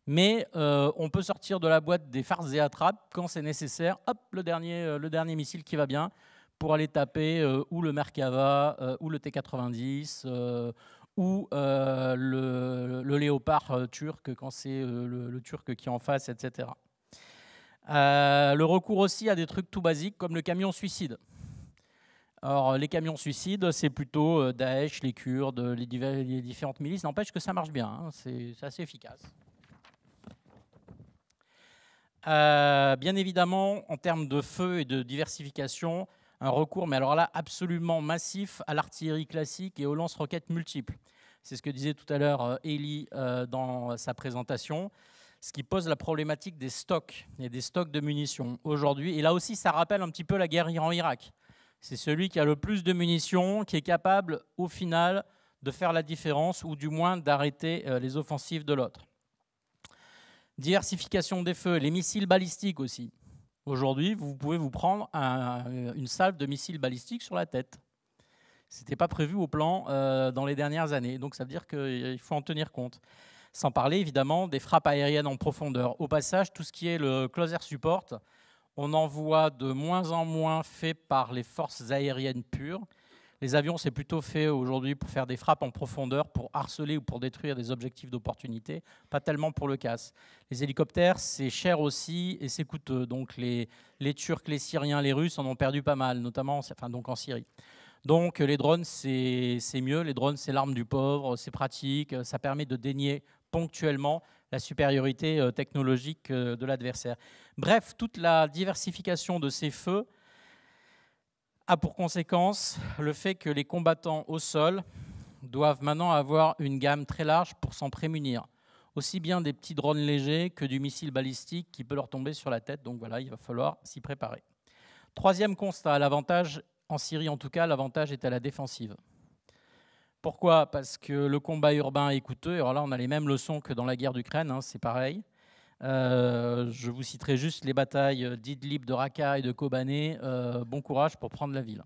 mais on peut sortir de la boîte des farces et attrapes quand c'est nécessaire. Hop, le dernier missile qui va bien pour aller taper ou le Merkava, ou le T-90, ou le Léopard turc quand c'est le Turc qui est en face, etc. Le recours aussi à des trucs tout basiques comme le camion suicide. Alors, les camions suicides, c'est plutôt Daesh, les Kurdes, les différentes milices. N'empêche que ça marche bien, hein, c'est assez efficace. Bien évidemment, en termes de feu et de diversification, un recours, mais alors là, absolument massif à l'artillerie classique et aux lance-roquettes multiples. C'est ce que disait tout à l'heure Elie dans sa présentation, ce qui pose la problématique des stocks et des stocks de munitions aujourd'hui. Et là aussi, ça rappelle un petit peu la guerre Iran-Irak. C'est celui qui a le plus de munitions, qui est capable, au final, de faire la différence ou du moins d'arrêter les offensives de l'autre. Diversification des feux, les missiles balistiques aussi. Aujourd'hui, vous pouvez vous prendre une salve de missiles balistiques sur la tête. Ce n'était pas prévu au plan dans les dernières années, donc ça veut dire qu'il faut en tenir compte. Sans parler évidemment des frappes aériennes en profondeur. Au passage, tout ce qui est le close air support, on en voit de moins en moins fait par les forces aériennes pures. Les avions, c'est plutôt fait aujourd'hui pour faire des frappes en profondeur, pour harceler ou pour détruire des objectifs d'opportunité, pas tellement pour le casse. Les hélicoptères, c'est cher aussi et c'est coûteux. Donc les Turcs, les Syriens, les Russes en ont perdu pas mal, notamment donc en Syrie. Donc les drones, c'est mieux. Les drones, c'est l'arme du pauvre, c'est pratique, ça permet de dénier ponctuellement la supériorité technologique de l'adversaire. Bref, toute la diversification de ces feux a pour conséquence le fait que les combattants au sol doivent maintenant avoir une gamme très large pour s'en prémunir. Aussi bien des petits drones légers que du missile balistique qui peut leur tomber sur la tête. Donc voilà, il va falloir s'y préparer. Troisième constat, l'avantage, en Syrie en tout cas, l'avantage est à la défensive. Pourquoi? Parce que le combat urbain est coûteux. Alors là, on a les mêmes leçons que dans la guerre d'Ukraine, hein, c'est pareil. Je vous citerai juste les batailles d'Idlib, de Raqqa et de Kobané. Bon courage pour prendre la ville.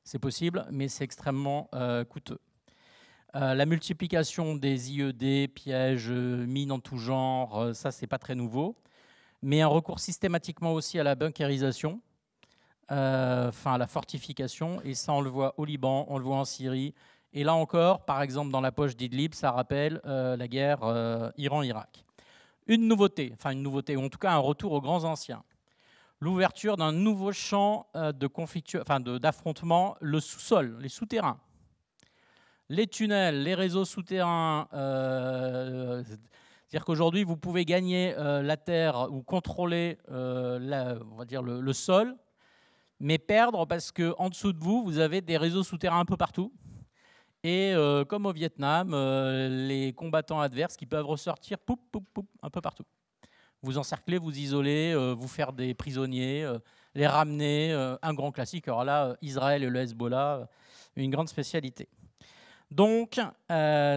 C'est possible, mais c'est extrêmement coûteux. La multiplication des IED, pièges, mines en tout genre, ça, c'est pas très nouveau. Mais un recours systématiquement aussi à la bunkérisation, à la fortification. Et ça, on le voit au Liban, on le voit en Syrie. Et là encore, par exemple, dans la poche d'Idlib, ça rappelle la guerre Iran-Irak. Une nouveauté, ou en tout cas un retour aux grands anciens. L'ouverture d'un nouveau champ d'affrontement, le sous-sol, les souterrains. Les tunnels, les réseaux souterrains. C'est-à-dire qu'aujourd'hui, vous pouvez gagner la terre ou contrôler on va dire le sol, mais perdre parce qu'en dessous de vous, vous avez des réseaux souterrains un peu partout. Et comme au Vietnam, les combattants adverses qui peuvent ressortir un peu partout. Vous encercler, vous isoler, vous faire des prisonniers, les ramener, un grand classique. Alors là, Israël et le Hezbollah, une grande spécialité. Donc,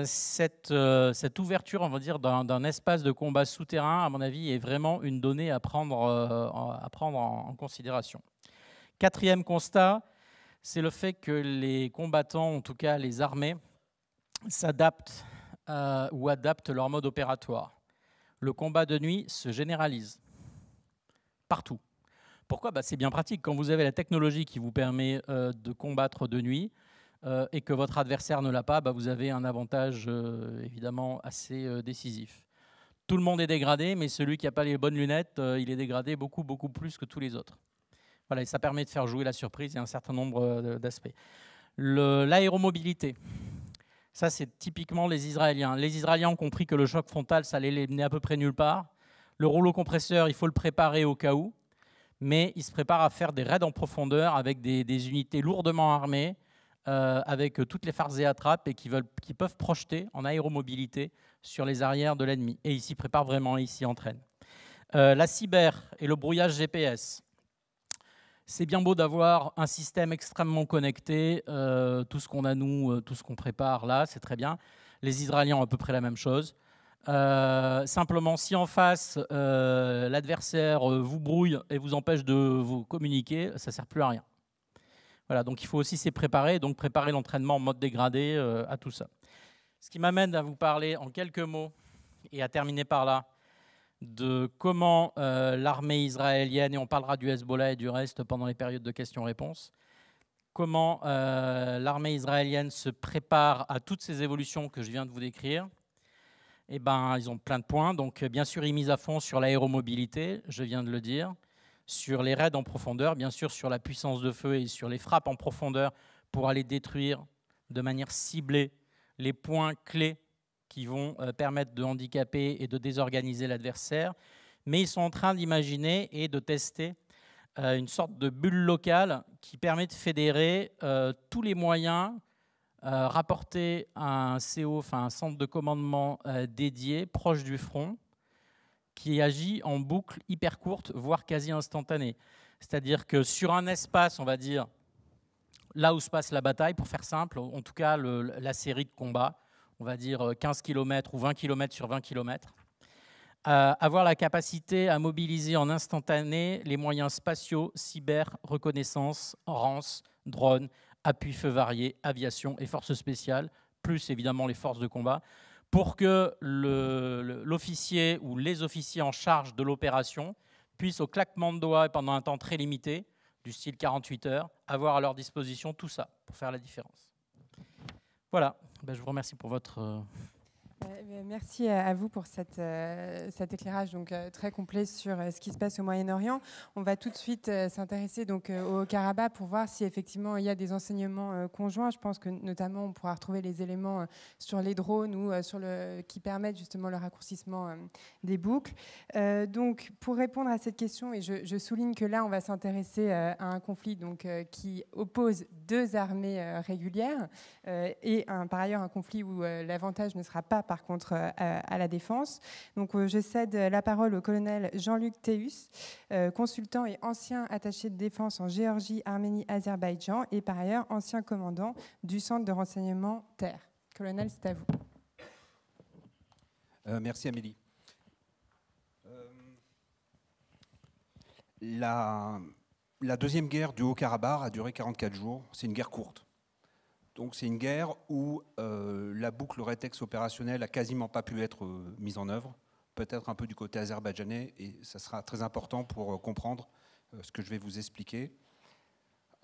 cette ouverture, on va dire, d'un espace de combat souterrain, à mon avis, est vraiment une donnée à prendre en considération. Quatrième constat, c'est le fait que les combattants, en tout cas les armées, s'adaptent ou adaptent leur mode opératoire. Le combat de nuit se généralise partout. Pourquoi? C'est bien pratique. Quand vous avez la technologie qui vous permet de combattre de nuit et que votre adversaire ne l'a pas, vous avez un avantage évidemment assez décisif. Tout le monde est dégradé, mais celui qui n'a pas les bonnes lunettes, il est dégradé beaucoup plus que tous les autres. Voilà, et ça permet de faire jouer la surprise et un certain nombre d'aspects. L'aéromobilité, ça c'est typiquement les Israéliens. Les Israéliens ont compris que le choc frontal, ça allait les mener à peu près nulle part. Le rouleau compresseur, il faut le préparer au cas où, mais ils se préparent à faire des raids en profondeur avec des unités lourdement armées, avec toutes les phares et attrapes et qui peuvent projeter en aéromobilité sur les arrières de l'ennemi. Et ils s'y préparent vraiment, ils s'y entraînent. La cyber et le brouillage GPS. C'est bien beau d'avoir un système extrêmement connecté, tout ce qu'on a nous, tout ce qu'on prépare là, c'est très bien. Les Israéliens ont à peu près la même chose. Simplement, si en face, l'adversaire vous brouille et vous empêche de vous communiquer, ça ne sert plus à rien. Voilà, donc il faut aussi s'y préparer, donc préparer l'entraînement en mode dégradé à tout ça. Ce qui m'amène à vous parler en quelques mots et à terminer par là, de comment l'armée israélienne, et on parlera du Hezbollah et du reste pendant les périodes de questions-réponses, comment l'armée israélienne se prépare à toutes ces évolutions que je viens de vous décrire, eh ben, ils ont plein de points. Donc, bien sûr, ils misent à fond sur l'aéromobilité, je viens de le dire, sur les raids en profondeur, bien sûr, sur la puissance de feu et sur les frappes en profondeur pour aller détruire de manière ciblée les points clés qui vont permettre de handicaper et de désorganiser l'adversaire. Mais ils sont en train d'imaginer et de tester une sorte de bulle locale qui permet de fédérer tous les moyens rapportés à un CO, enfin un centre de commandement dédié, proche du front, qui agit en boucle hyper courte, voire quasi instantanée. C'est-à-dire que sur un espace, on va dire, là où se passe la bataille, pour faire simple, en tout cas la série de combats, on va dire 15 km ou 20 km sur 20 km, avoir la capacité à mobiliser en instantané les moyens spatiaux, cyber, reconnaissance, rance, drone, appui feu varié, aviation et forces spéciales, plus évidemment les forces de combat, pour que l'officier ou les officiers en charge de l'opération puissent, au claquement de doigts et pendant un temps très limité, du style 48 heures, avoir à leur disposition tout ça pour faire la différence. Voilà, je vous remercie pour votre... Merci à vous pour cet éclairage donc, très complet sur ce qui se passe au Moyen-Orient. On va tout de suite s'intéresser donc, au Haut-Karabakh pour voir si effectivement il y a des enseignements conjoints. Je pense que notamment on pourra retrouver les éléments sur les drones ou qui permettent justement le raccourcissement des boucles. Donc pour répondre à cette question, et je souligne que là on va s'intéresser à un conflit donc, qui oppose deux armées régulières et par ailleurs un conflit où l'avantage ne sera pas par contre à la défense. Donc je cède la parole au colonel Jean-Luc Théus, consultant et ancien attaché de défense en Géorgie, Arménie, Azerbaïdjan et par ailleurs ancien commandant du centre de renseignement Terre. Colonel, c'est à vous. Merci Amélie. La deuxième guerre du Haut-Karabakh a duré 44 jours. C'est une guerre courte. Donc c'est une guerre où la boucle rétex opérationnelle a quasiment pas pu être mise en œuvre, peut-être un peu du côté azerbaïdjanais, et ça sera très important pour comprendre ce que je vais vous expliquer.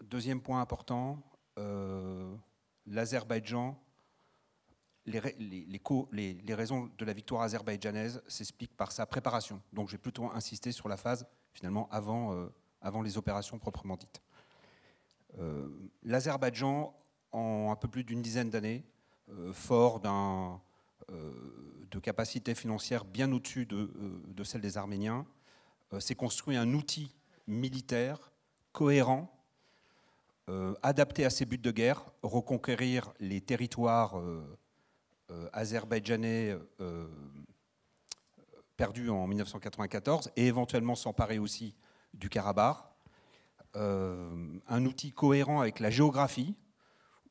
Deuxième point important, l'Azerbaïdjan, les raisons de la victoire azerbaïdjanaise s'expliquent par sa préparation. Donc je vais plutôt insister sur la phase finalement avant les opérations proprement dites. L'Azerbaïdjan, en un peu plus d'une dizaine d'années, fort de capacités financières bien au-dessus de celles des Arméniens, s'est construit un outil militaire cohérent, adapté à ses buts de guerre, reconquérir les territoires azerbaïdjanais perdus en 1994 et éventuellement s'emparer aussi du Karabakh. Un outil cohérent avec la géographie,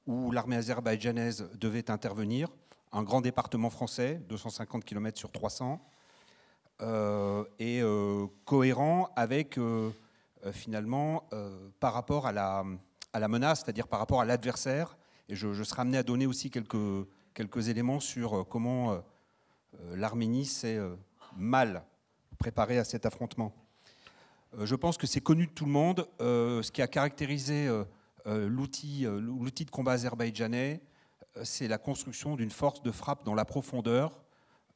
où l'armée azerbaïdjanaise devait intervenir, un grand département français, 250 km sur 300, et cohérent avec, finalement, par rapport à la menace, c'est-à-dire par rapport à l'adversaire. Et je serai amené à donner aussi quelques éléments sur comment l'Arménie s'est mal préparée à cet affrontement. Je pense que c'est connu de tout le monde, ce qui a caractérisé l'outil de combat azerbaïdjanais, c'est la construction d'une force de frappe dans la profondeur,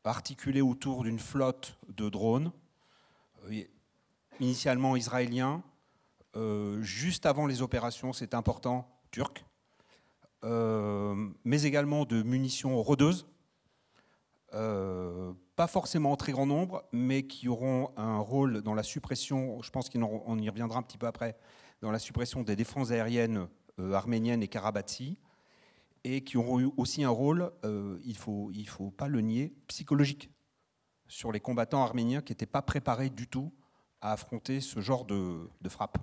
articulée autour d'une flotte de drones, initialement israéliens, juste avant les opérations, c'est important, turcs, mais également de munitions rôdeuses, pas forcément en très grand nombre, mais qui auront un rôle dans la suppression, je pense qu'on y reviendra un petit peu après, dans la suppression des défenses aériennes arméniennes et Karabatsi, et qui auront eu aussi un rôle, il faut pas le nier, psychologique, sur les combattants arméniens qui n'étaient pas préparés du tout à affronter ce genre de frappe.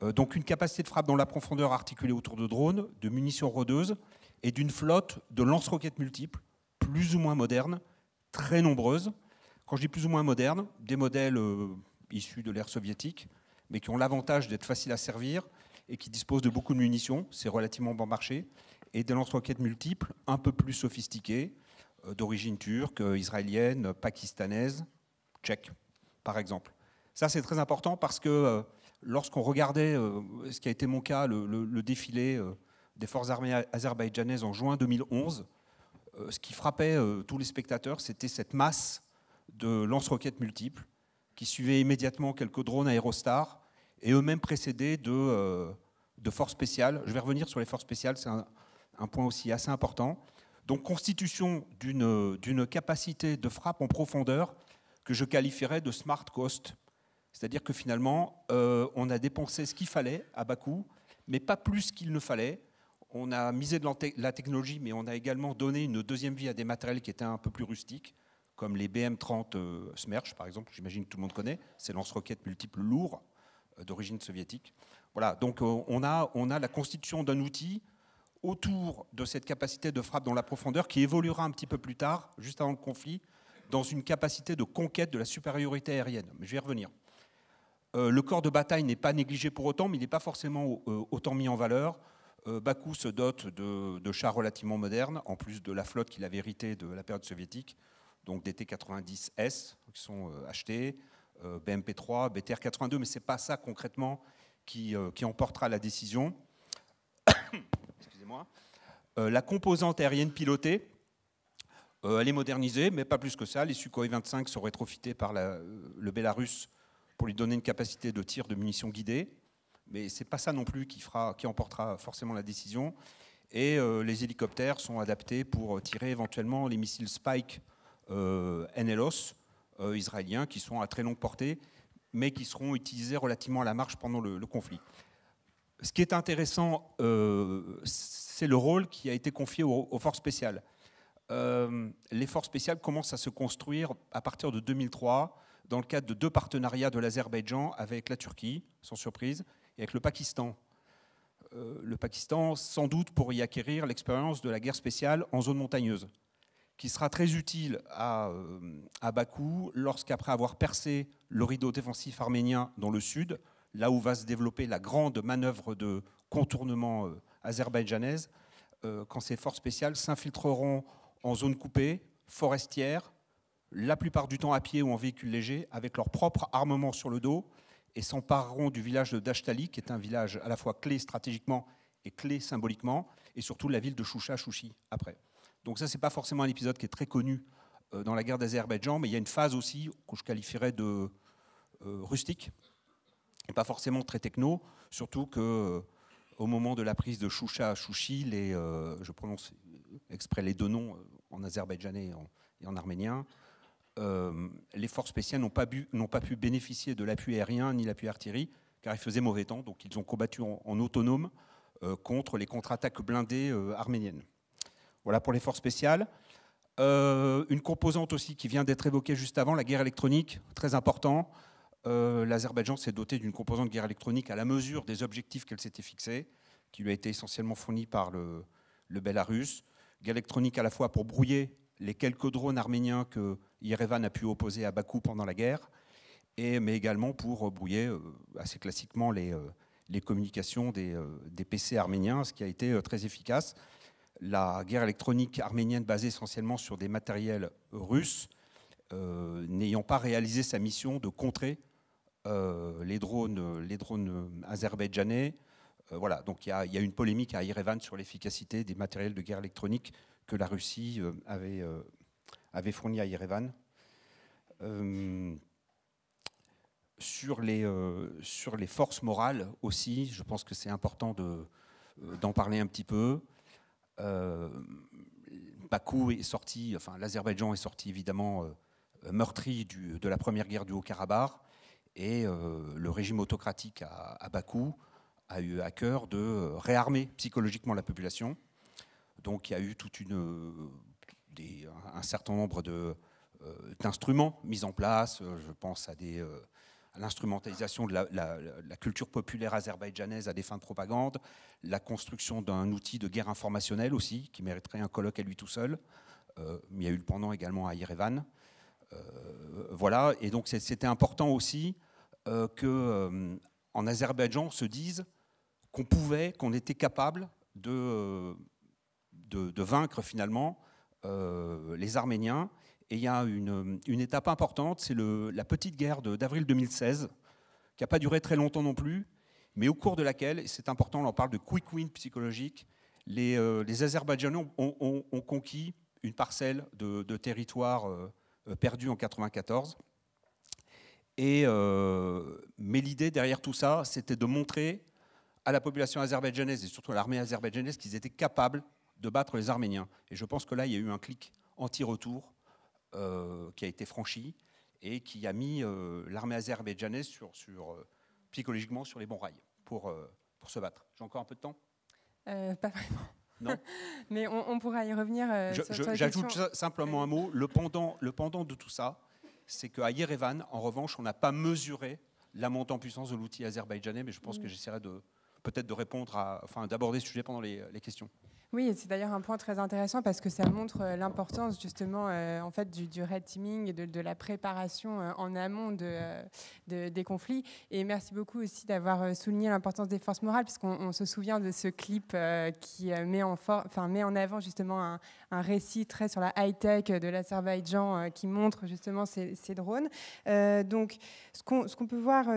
Donc une capacité de frappe dans la profondeur articulée autour de drones, de munitions rôdeuses et d'une flotte de lance-roquettes multiples, plus ou moins modernes, très nombreuses. Quand je dis plus ou moins modernes, des modèles issus de l'ère soviétique, mais qui ont l'avantage d'être faciles à servir et qui disposent de beaucoup de munitions, c'est relativement bon marché, et des lance-roquettes multiples, un peu plus sophistiquées, d'origine turque, israélienne, pakistanaise, tchèque, par exemple. Ça, c'est très important parce que lorsqu'on regardait, ce qui a été mon cas, le défilé des forces armées azerbaïdjanaises en juin 2011, ce qui frappait tous les spectateurs, c'était cette masse de lance-roquettes multiples qui suivaient immédiatement quelques drones Aérostar et eux-mêmes précédés de forces spéciales. Je vais revenir sur les forces spéciales, c'est un point aussi assez important. Donc constitution d'une capacité de frappe en profondeur que je qualifierais de smart cost. C'est-à-dire que finalement, on a dépensé ce qu'il fallait à bas coût, mais pas plus qu'il ne fallait. On a misé de la technologie, mais on a également donné une deuxième vie à des matériels qui étaient un peu plus rustiques, comme les BM-30 Smerch, par exemple, j'imagine que tout le monde connaît, ces lance-roquettes multiples lourds d'origine soviétique. Voilà, donc on a la constitution d'un outil autour de cette capacité de frappe dans la profondeur qui évoluera un petit peu plus tard, juste avant le conflit, dans une capacité de conquête de la supériorité aérienne. Mais je vais y revenir. Le corps de bataille n'est pas négligé pour autant, mais il n'est pas forcément autant mis en valeur. Bakou se dote de chars relativement modernes, en plus de la flotte qu'il avait héritée de la période soviétique, donc des T-90S qui sont achetés, BMP-3, BTR-82, mais ce n'est pas ça concrètement qui emportera la décision. Excusez-moi. La composante aérienne pilotée, elle est modernisée, mais pas plus que ça. Les Sukhoi 25 sont rétrofités par le Bélarus pour lui donner une capacité de tir de munitions guidées. Mais ce n'est pas ça non plus qui emportera forcément la décision. Et les hélicoptères sont adaptés pour tirer éventuellement les missiles Spike NLOS israéliens, qui sont à très longue portée, mais qui seront utilisés relativement à la marge pendant le conflit. Ce qui est intéressant, c'est le rôle qui a été confié aux forces spéciales. Les forces spéciales commencent à se construire à partir de 2003 dans le cadre de 2 partenariats de l'Azerbaïdjan avec la Turquie, sans surprise, et avec le Pakistan. Le Pakistan, sans doute pour y acquérir l'expérience de la guerre spéciale en zone montagneuse, qui sera très utile à Bakou lorsqu'après avoir percé le rideau défensif arménien dans le sud, là où va se développer la grande manœuvre de contournement azerbaïdjanaise, quand ces forces spéciales s'infiltreront en zone coupée, forestière, la plupart du temps à pied ou en véhicule léger, avec leur propre armement sur le dos, et s'empareront du village de Dashtali, qui est un village à la fois clé stratégiquement et clé symboliquement, et surtout la ville de Chouchi après. Donc ça, ce n'est pas forcément un épisode qui est très connu dans la guerre d'Azerbaïdjan, mais il y a une phase aussi que je qualifierais de rustique, et pas forcément très techno, surtout que au moment de la prise de Chouchi, je prononce exprès les 2 noms en azerbaïdjanais et en arménien, les forces spéciales n'ont pas pu bénéficier de l'appui aérien ni l'appui artillerie, car il faisait mauvais temps, donc ils ont combattu en autonome contre les contre-attaques blindées arméniennes. Voilà pour les forces spéciales. Une composante aussi qui vient d'être évoquée juste avant, la guerre électronique, très important. L'Azerbaïdjan s'est doté d'une composante de guerre électronique à la mesure des objectifs qu'elle s'était fixés, qui lui a été essentiellement fournie par le Bélarus. Guerre électronique à la fois pour brouiller les quelques drones arméniens que Yerevan a pu opposer à Bakou pendant la guerre, mais également pour brouiller assez classiquement les communications des PC arméniens, ce qui a été très efficace. La guerre électronique arménienne basée essentiellement sur des matériels russes, n'ayant pas réalisé sa mission de contrer les drones azerbaïdjanais. Voilà, donc il y a une polémique à Yerevan sur l'efficacité des matériels de guerre électronique que la Russie avait fourni à Yerevan. Sur les forces morales aussi, je pense que c'est important d'en parler un petit peu. Bakou est sorti, enfin l'Azerbaïdjan est sorti évidemment meurtri de la première guerre du Haut-Karabakh, et le régime autocratique à Bakou a eu à cœur de réarmer psychologiquement la population. Donc il y a eu un certain nombre d'instruments mis en place. Je pense à l'instrumentalisation de la culture populaire azerbaïdjanaise à des fins de propagande, la construction d'un outil de guerre informationnelle aussi, qui mériterait un colloque à lui tout seul. Il y a eu le pendant également à Yerevan. Voilà, et donc c'était important aussi qu'en Azerbaïdjan, on se dise qu'on était capable de vaincre finalement les Arméniens. Et il y a une étape importante, c'est la petite guerre d'avril 2016, qui n'a pas duré très longtemps non plus, mais au cours de laquelle, et c'est important, on en parle de quick win psychologique, les Azerbaïdjanais ont conquis une parcelle de territoire perdu en 1994. Mais l'idée derrière tout ça, c'était de montrer à la population azerbaïdjanaise et surtout à l'armée azerbaïdjanaise qu'ils étaient capables de battre les Arméniens. Et je pense que là, il y a eu un clic anti-retour qui a été franchi et qui a mis l'armée azerbaïdjanaise psychologiquement sur les bons rails pour se battre. J'ai encore un peu de temps ? Pas vraiment. Non. Mais on pourra y revenir. J'ajoute simplement un mot. Le pendant de tout ça, c'est qu'à Yerevan, en revanche, on n'a pas mesuré la montée en puissance de l'outil azerbaïdjanais, mais je pense que j'essaierai peut-être de répondre d'aborder ce sujet pendant les questions. Oui, et c'est d'ailleurs un point très intéressant parce que ça montre l'importance justement en fait du red teaming et de la préparation en amont des conflits. Et merci beaucoup aussi d'avoir souligné l'importance des forces morales, puisqu'on se souvient de ce clip qui met en avant justement un récit très sur la high-tech de l'Azerbaïdjan qui montre justement ces drones. Donc, ce qu'on peut voir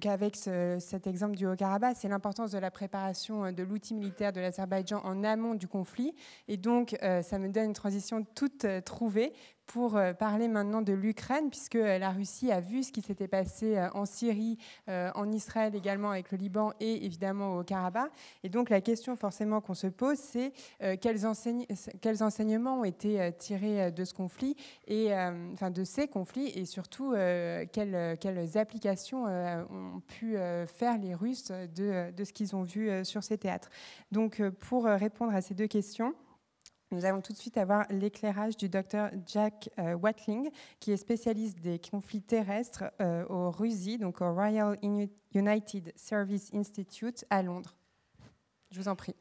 avec cet exemple du Haut-Karabakh, c'est l'importance de la préparation de l'outil militaire de l'Azerbaïdjan en amont du conflit. Et donc, ça me donne une transition toute trouvée pour parler maintenant de l'Ukraine, puisque la Russie a vu ce qui s'était passé en Syrie, en Israël également avec le Liban et évidemment au Karabakh. Et donc la question forcément qu'on se pose, c'est quels enseignements ont été tirés de ce conflit, de ces conflits, et surtout quelles applications ont pu faire les Russes de ce qu'ils ont vu sur ces théâtres. Donc pour répondre à ces deux questions, nous allons tout de suite avoir l'éclairage du docteur Jack Watling, qui est spécialiste des conflits terrestres au RUSI, donc au Royal United Service Institute à Londres. Je vous en prie.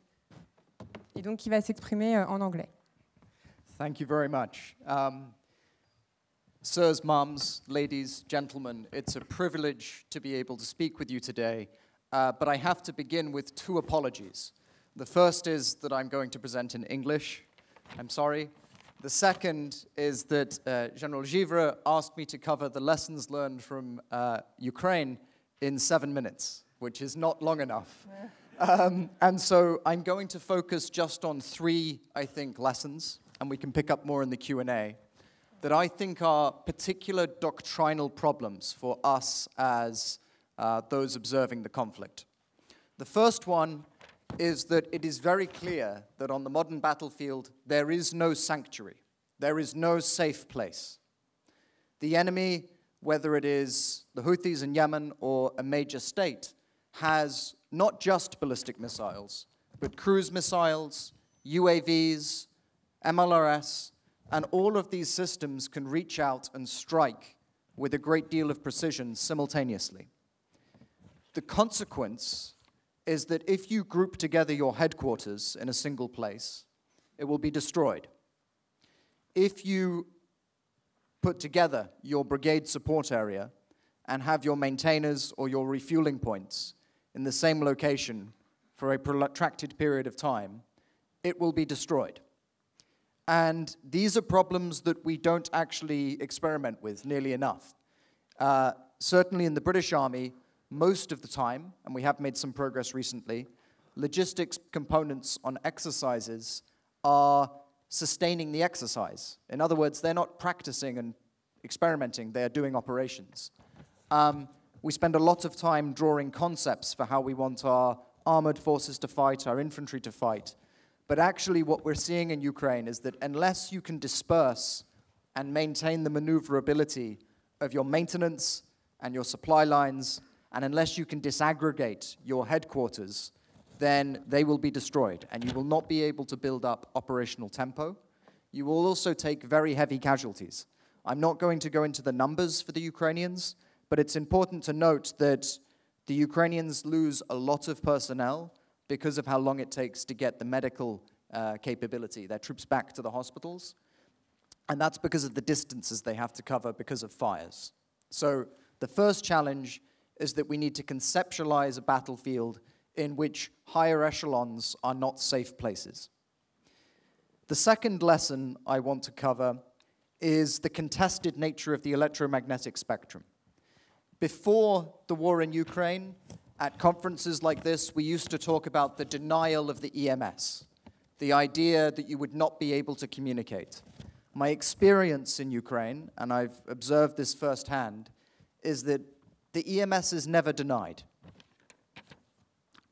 Et donc, il va s'exprimer en anglais. Thank you very much. Sirs, mums, ladies, gentlemen, it's a privilege to be able to speak with you today, but I have to begin with two apologies. The first is that I'm going to present in English. I'm sorry. The second is that General Givre asked me to cover the lessons learned from Ukraine in 7 minutes, which is not long enough. And so I'm going to focus just on 3, I think, lessons, and we can pick up more in the Q&A, that I think are particular doctrinal problems for us as those observing the conflict. The first one is that it is very clear that on the modern battlefield, there is no sanctuary. There is no safe place. The enemy, whether it is the Houthis in Yemen or a major state, has not just ballistic missiles, but cruise missiles, UAVs, MLRS, and all of these systems can reach out and strike with a great deal of precision simultaneously. The consequence is that if you group together your headquarters in a single place, it will be destroyed. If you put together your brigade support area and have your maintainers or your refueling points in the same location for a protracted period of time, it will be destroyed. And these are problems that we don't actually experiment with nearly enough. Certainly in the British Army, most of the time, and we have made some progress recently, logistics components on exercises are sustaining the exercise. In other words, they're not practicing and experimenting, they're doing operations. We spend a lot of time drawing concepts for how we want our armored forces to fight, our infantry to fight. But actually what we're seeing in Ukraine is that unless you can disperse and maintain the maneuverability of your maintenance and your supply lines, and unless you can disaggregate your headquarters, then they will be destroyed, and you will not be able to build up operational tempo. You will also take very heavy casualties. I'm not going to go into the numbers for the Ukrainians, but it's important to note that the Ukrainians lose a lot of personnel because of how long it takes to get the medical capability, their troops back to the hospitals, and that's because of the distances they have to cover because of fires. So the first challenge is that we need to conceptualize a battlefield in which higher echelons are not safe places. The second lesson I want to cover is the contested nature of the electromagnetic spectrum. Before the war in Ukraine, at conferences like this, we used to talk about the denial of the EMS. the idea that you would not be able to communicate. My experience in Ukraine, and I've observed this firsthand, is that the EMS is never denied,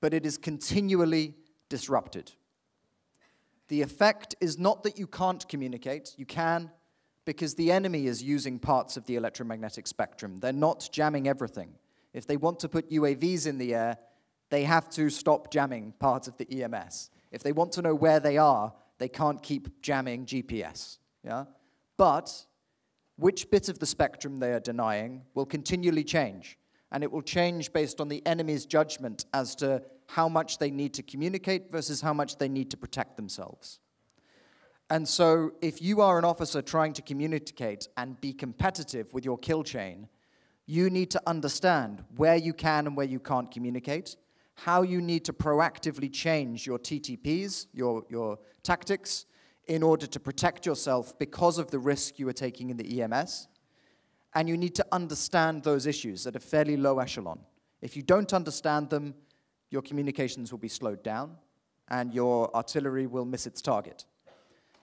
but it is continually disrupted. The effect is not that you can't communicate, you can, because the enemy is using parts of the electromagnetic spectrum. They're not jamming everything. If they want to put UAVs in the air, they have to stop jamming parts of the EMS. If they want to know where they are, they can't keep jamming GPS. Yeah? But which bit of the spectrum they are denying will continually change. And it will change based on the enemy's judgment as to how much they need to communicate versus how much they need to protect themselves. And so if you are an officer trying to communicate and be competitive with your kill chain, you need to understand where you can and where you can't communicate, how you need to proactively change your TTPs, your tactics, in order to protect yourself because of the risk you are taking in the EMS. And you need to understand those issues at a fairly low echelon. If you don't understand them, your communications will be slowed down and your artillery will miss its target.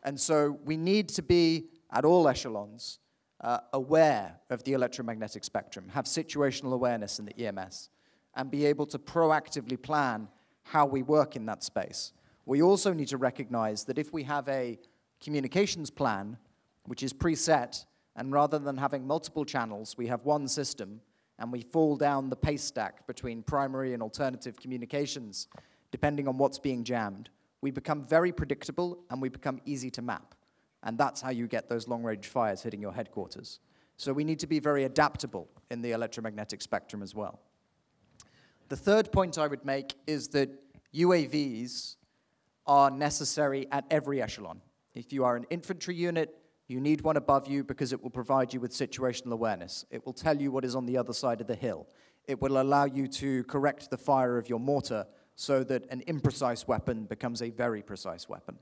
And so we need to be, at all echelons, aware of the electromagnetic spectrum, have situational awareness in the EMS, and be able to proactively plan how we work in that space. We also need to recognize that if we have a communications plan, which is preset, and rather than having multiple channels, we have one system, and we fall down the pace stack between primary and alternative communications, depending on what's being jammed, we become very predictable and we become easy to map. And that's how you get those long-range fires hitting your headquarters. So we need to be very adaptable in the electromagnetic spectrum as well. The third point I would make is that UAVs are necessary at every echelon. If you are an infantry unit, you need one above you because it will provide you with situational awareness. It will tell you what is on the other side of the hill. It will allow you to correct the fire of your mortar so that an imprecise weapon becomes a very precise weapon.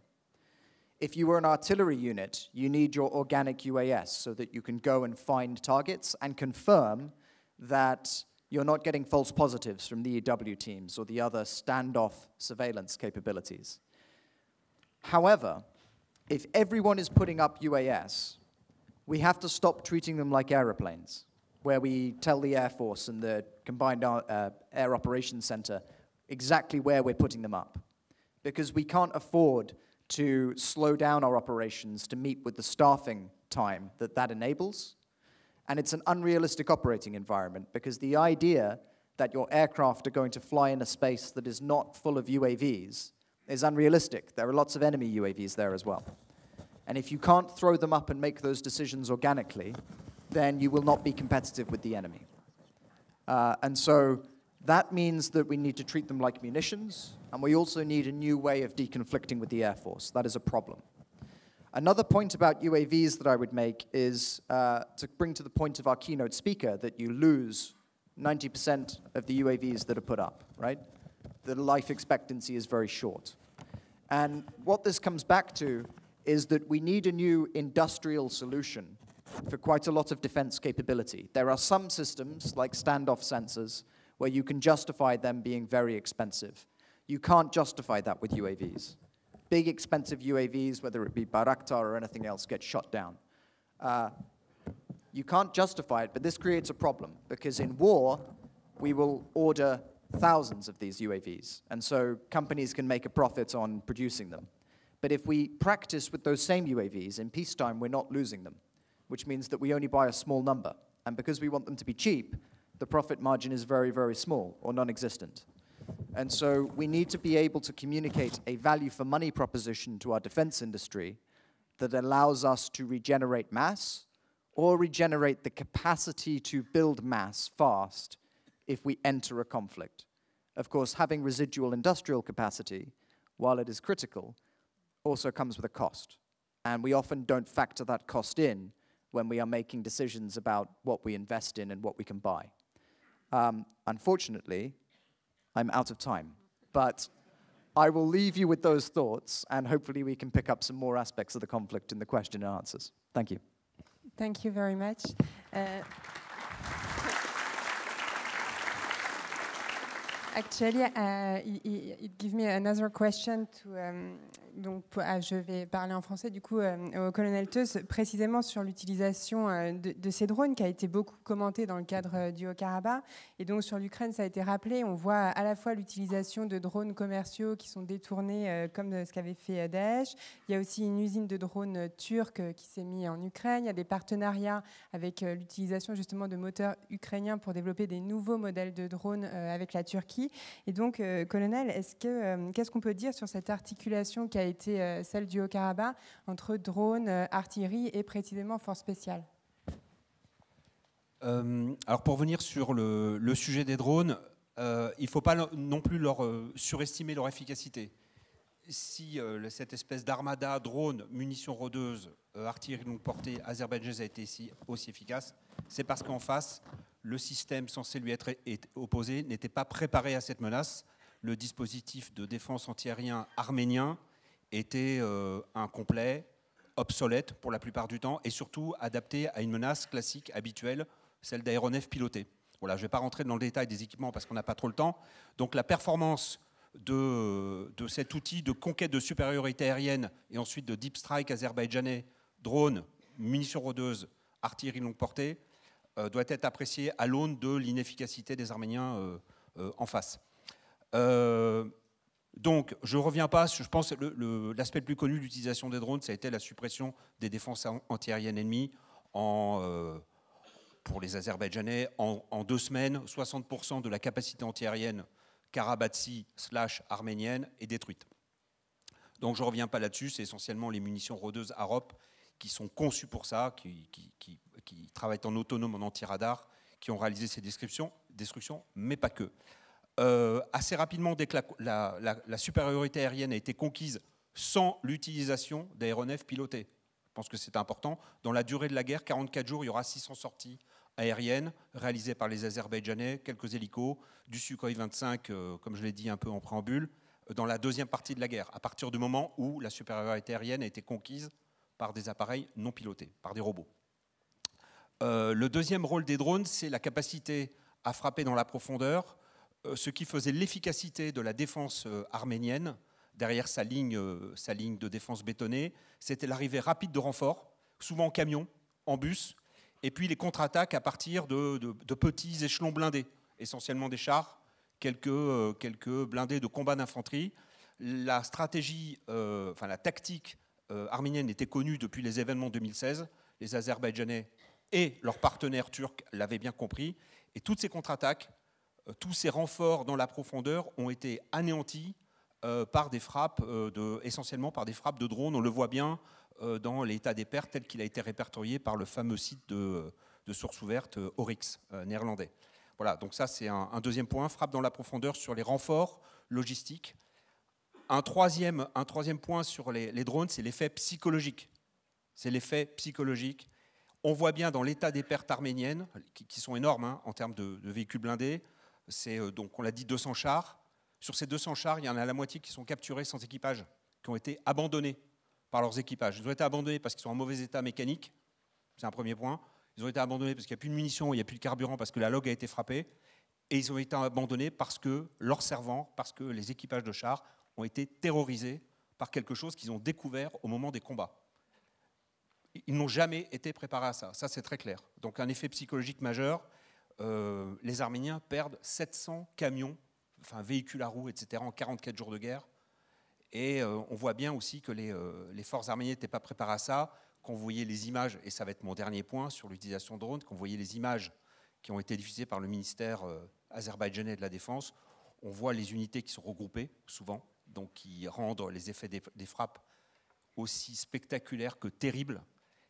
If you were an artillery unit, you need your organic UAS so that you can go and find targets and confirm that you're not getting false positives from the EW teams or the other standoff surveillance capabilities. However, if everyone is putting up UAS, we have to stop treating them like aeroplanes, where we tell the Air Force and the Combined Air Operations Center exactly where we're putting them up. Because we can't afford to slow down our operations to meet with the staffing time that that enables. And it's an unrealistic operating environment because the idea that your aircraft are going to fly in a space that is not full of UAVs is unrealistic. There are lots of enemy UAVs there as well. And if you can't throw them up and make those decisions organically, then you will not be competitive with the enemy. And so that means that we need to treat them like munitions, and we also need a new way of deconflicting with the Air Force. That is a problem. Another point about UAVs that I would make is to bring to the point of our keynote speaker that you lose 90% of the UAVs that are put up, right? The life expectancy is very short. And what this comes back to is that we need a new industrial solution for quite a lot of defense capability. There are some systems, like standoff sensors, where you can justify them being very expensive. You can't justify that with UAVs. Big, expensive UAVs, whether it be Bayraktar or anything else, get shot down. You can't justify it, but this creates a problem, because in war, we will order thousands of these UAVs, and so companies can make a profit on producing them. But if we practice with those same UAVs, in peacetime, we're not losing them, which means that we only buy a small number. And because we want them to be cheap, the profit margin is very, very small or non-existent. And so we need to be able to communicate a value for money proposition to our defense industry that allows us to regenerate mass or regenerate the capacity to build mass fast if we enter a conflict. Of course, having residual industrial capacity, while it is critical, also comes with a cost. And we often don't factor that cost in when we are making decisions about what we invest in and what we can buy. Unfortunately, I'm out of time, but I will leave you with those thoughts, and hopefully we can pick up some more aspects of the conflict in the question and answers. Thank you. Thank you very much. 。 . 。 . 。 . 。 . 。 . 。 . 。 . 。 . 。 . 。 . 。 . 。 . 。 . 。 . 。 . 。 . 。 . 。 . 。 。 . 。 . 。 . 。 . 。 . 。 . 。 Uh, Actually, it gives me another question to, donc, je vais parler en français du coup au colonel Teus, précisément sur l'utilisation de ces drones qui a été beaucoup commentée dans le cadre du Haut-Karabakh. Et donc sur l'Ukraine, ça a été rappelé, on voit à la fois l'utilisation de drones commerciaux qui sont détournés comme ce qu'avait fait Daesh. Il y a aussi une usine de drones turcs qui s'est mise en Ukraine. Il y a des partenariats avec l'utilisation justement de moteurs ukrainiens pour développer des nouveaux modèles de drones avec la Turquie. Et donc, colonel, qu'est-ce qu'on peut dire sur cette articulation qui a été celle du Haut-Karabakh entre drones, artillerie et précisément forces spéciales? Alors pour venir sur le sujet des drones, il ne faut pas non plus surestimer leur efficacité. Si cette espèce d'armada, drone, munitions rôdeuses, artillerie longue portée azerbaïdjanaise a été aussi efficace, c'est parce qu'en face, le système censé lui être opposé n'était pas préparé à cette menace. Le dispositif de défense antiaérien arménien était incomplet, obsolète pour la plupart du temps, et surtout adapté à une menace classique, habituelle, celle d'aéronefs pilotés. Voilà, je ne vais pas rentrer dans le détail des équipements parce qu'on n'a pas trop le temps. Donc la performance de cet outil de conquête de supériorité aérienne et ensuite de deep strike azerbaïdjanais, drones, munitions rôdeuses, artillerie longue portée, doit être appréciée à l'aune de l'inefficacité des Arméniens en face. Donc, je ne reviens pas, je pense que l'aspect le plus connu de l'utilisation des drones, ça a été la suppression des défenses antiaériennes ennemies pour les Azerbaïdjanais. En 2 semaines, 60% de la capacité antiaérienne karabatsi/arménienne est détruite. Donc, je ne reviens pas là-dessus, c'est essentiellement les munitions rôdeuses Arop qui sont conçues pour ça, qui travaillent en autonome en anti-radar, qui ont réalisé ces destructions, mais pas que. Assez rapidement, dès que la supériorité aérienne a été conquise sans l'utilisation d'aéronefs pilotés. Je pense que c'est important. Dans la durée de la guerre, 44 jours, il y aura 600 sorties aériennes réalisées par les Azerbaïdjanais, quelques hélicos, du Sukhoi 25, comme je l'ai dit un peu en préambule, dans la deuxième partie de la guerre, à partir du moment où la supériorité aérienne a été conquise par des appareils non pilotés, par des robots. Le deuxième rôle des drones, c'est la capacité à frapper dans la profondeur, ce qui faisait l'efficacité de la défense arménienne derrière sa ligne de défense bétonnée. C'était l'arrivée rapide de renforts, souvent en camion, en bus, et puis les contre-attaques à partir de petits échelons blindés, essentiellement des chars, quelques blindés de combat d'infanterie. La stratégie, la tactique arménienne était connue depuis les événements 2016. Les Azerbaïdjanais et leurs partenaires turcs l'avaient bien compris. Et toutes ces contre-attaques, tous ces renforts dans la profondeur ont été anéantis par des frappes, essentiellement par des frappes de drones. On le voit bien dans l'état des pertes tel qu'il a été répertorié par le fameux site de source ouverte Oryx, néerlandais. Voilà, donc ça c'est un deuxième point, frappe dans la profondeur sur les renforts logistiques. Un troisième point sur les drones, c'est l'effet psychologique. C'est l'effet psychologique. On voit bien dans l'état des pertes arméniennes, qui sont énormes en termes de véhicules blindés, c'est donc, on l'a dit, 200 chars. Sur ces 200 chars, il y en a la moitié qui sont capturés sans équipage, qui ont été abandonnés par leurs équipages. Ils ont été abandonnés parce qu'ils sont en mauvais état mécanique, c'est un premier point. Ils ont été abandonnés parce qu'il n'y a plus de munitions, il n'y a plus de carburant, parce que la log a été frappée. Et ils ont été abandonnés parce que leurs servants, parce que les équipages de chars ont été terrorisés par quelque chose qu'ils ont découvert au moment des combats. Ils n'ont jamais été préparés à ça, c'est très clair. Donc un effet psychologique majeur. Les Arméniens perdent 700 camions, véhicules à roues, etc., en 44 jours de guerre. Et on voit bien aussi que les forces arméniennes n'étaient pas préparées à ça. Quand vous voyez les images, et ça va être mon dernier point sur l'utilisation de drones, quand vous voyez les images qui ont été diffusées par le ministère azerbaïdjanais de la Défense, on voit les unités qui sont regroupées, souvent, donc qui rendent les effets des frappes aussi spectaculaires que terribles.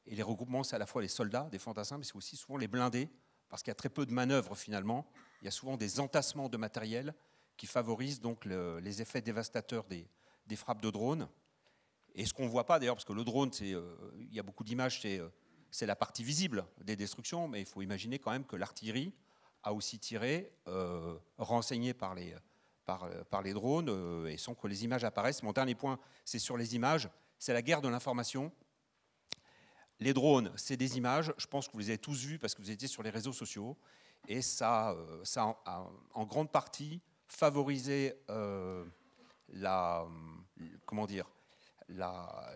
Et les regroupements, c'est à la fois les soldats, des fantassins, mais c'est aussi souvent les blindés, parce qu'il y a très peu de manœuvres finalement. Il y a souvent des entassements de matériel qui favorisent donc les effets dévastateurs des frappes de drones. Et ce qu'on ne voit pas d'ailleurs, parce que le drone, il y a beaucoup d'images, c'est la partie visible des destructions, mais il faut imaginer quand même que l'artillerie a aussi tiré, renseignée par les drones, et sans que les images apparaissent. Mon dernier point, c'est sur les images, c'est la guerre de l'information. Les drones, c'est des images, je pense que vous les avez tous vues parce que vous étiez sur les réseaux sociaux, et ça a en grande partie favoriser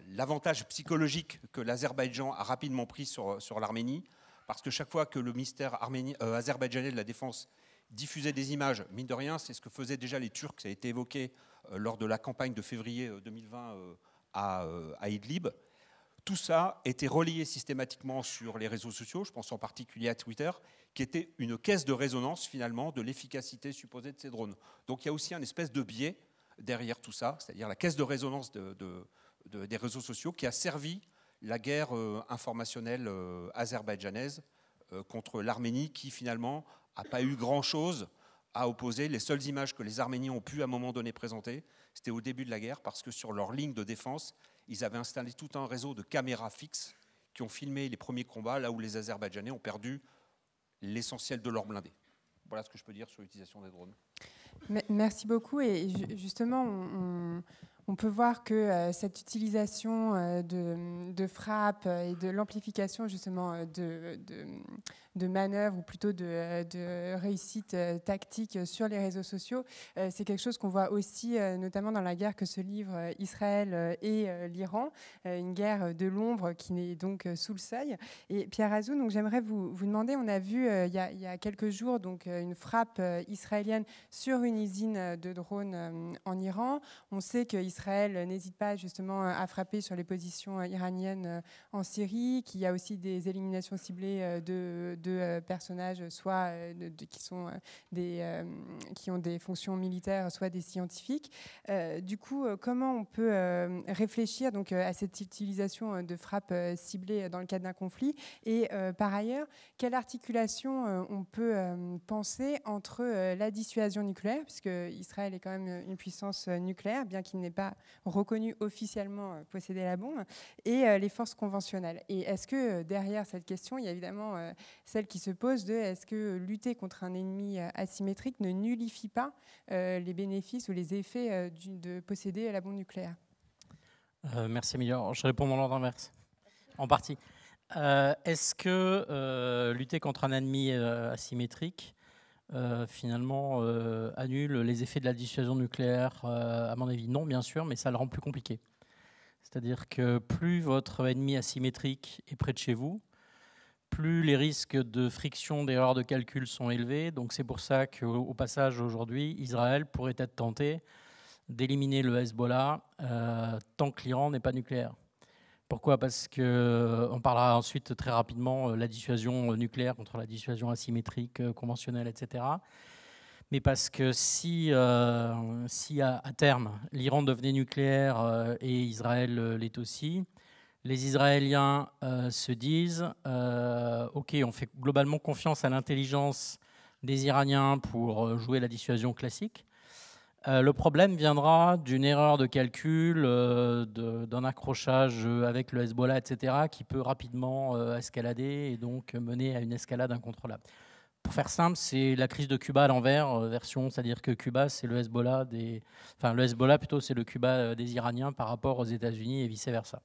l'avantage psychologique que l'Azerbaïdjan a rapidement pris sur l'Arménie, parce que chaque fois que le ministère azerbaïdjanais de la Défense diffusait des images, mine de rien, c'est ce que faisaient déjà les Turcs, ça a été évoqué lors de la campagne de février 2020 à Idlib. Tout ça était relayé systématiquement sur les réseaux sociaux, je pense en particulier à Twitter, qui était une caisse de résonance finalement de l'efficacité supposée de ces drones. Donc il y a aussi un espèce de biais derrière tout ça, c'est-à-dire la caisse de résonance des réseaux sociaux qui a servi la guerre informationnelle azerbaïdjanaise contre l'Arménie, qui finalement n'a pas eu grand-chose à opposer. Les seules images que les Arméniens ont pu à un moment donné présenter, c'était au début de la guerre, parce que sur leur ligne de défense, ils avaient installé tout un réseau de caméras fixes qui ont filmé les premiers combats, là où les Azerbaïdjanais ont perdu l'essentiel de leurs blindés. Voilà ce que je peux dire sur l'utilisation des drones. Merci beaucoup. Et justement, on peut voir que cette utilisation de frappe et de l'amplification justement de manœuvres, ou plutôt de réussite tactique sur les réseaux sociaux, c'est quelque chose qu'on voit aussi notamment dans la guerre que se livrent Israël et l'Iran, une guerre de l'ombre qui est donc sous le seuil. Et Pierre Azou, donc j'aimerais vous demander, on a vu il y a quelques jours donc une frappe israélienne sur une usine de drones en Iran. On sait qu'Israël n'hésite pas justement à frapper sur les positions iraniennes en Syrie, qu'il y a aussi des éliminations ciblées de personnages, soit qui ont des fonctions militaires, soit des scientifiques. Du coup, comment on peut réfléchir donc à cette utilisation de frappes ciblées dans le cadre d'un conflit, et par ailleurs, quelle articulation on peut penser entre la dissuasion nucléaire, puisque Israël est quand même une puissance nucléaire, bien qu'il n'ait pas reconnu officiellement posséder la bombe, et les forces conventionnelles. Et est-ce que derrière cette question, il y a évidemment celle qui se pose de est-ce que lutter contre un ennemi asymétrique ne nullifie pas les bénéfices ou les effets de posséder la bombe nucléaire? Merci Emilien. Je réponds dans l'ordre inverse, en partie. Est-ce que lutter contre un ennemi asymétrique finalement annule les effets de la dissuasion nucléaire? À mon avis, non, bien sûr, mais ça le rend plus compliqué. C'est-à-dire que plus votre ennemi asymétrique est près de chez vous, plus les risques de friction, d'erreur de calcul sont élevés. Donc c'est pour ça qu'au passage, aujourd'hui, Israël pourrait être tenté d'éliminer le Hezbollah tant que l'Iran n'est pas nucléaire. Pourquoi? Parce qu'on parlera ensuite très rapidement la dissuasion nucléaire contre la dissuasion asymétrique, conventionnelle, etc. Mais parce que si à terme l'Iran devenait nucléaire et Israël l'est aussi, les Israéliens se disent ok, on fait globalement confiance à l'intelligence des Iraniens pour jouer la dissuasion classique. Le problème viendra d'une erreur de calcul, d'un accrochage avec le Hezbollah, etc., qui peut rapidement escalader et donc mener à une escalade incontrôlable. Pour faire simple, c'est la crise de Cuba à l'envers, version, c'est-à-dire que Cuba, c'est le Hezbollah le Hezbollah plutôt, c'est le Cuba des Iraniens par rapport aux États-Unis et vice-versa.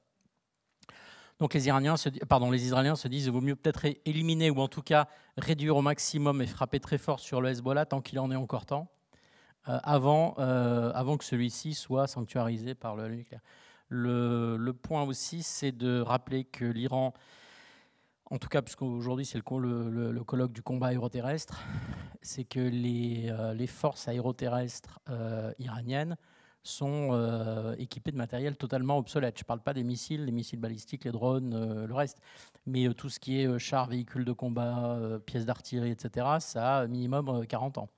Donc les Israéliens se disent qu'il vaut mieux peut-être éliminer ou en tout cas réduire au maximum et frapper très fort sur le Hezbollah tant qu'il en est encore temps, avant que celui-ci soit sanctuarisé par le nucléaire. Le point aussi, c'est de rappeler que l'Iran, en tout cas puisqu'aujourd'hui c'est le colloque du combat aéroterrestre, c'est que les forces aéroterrestres iraniennes sont équipés de matériel totalement obsolète. Je ne parle pas des missiles, les missiles balistiques, les drones, le reste, mais tout ce qui est chars, véhicules de combat, pièces d'artillerie, etc., ça a minimum 40 ans.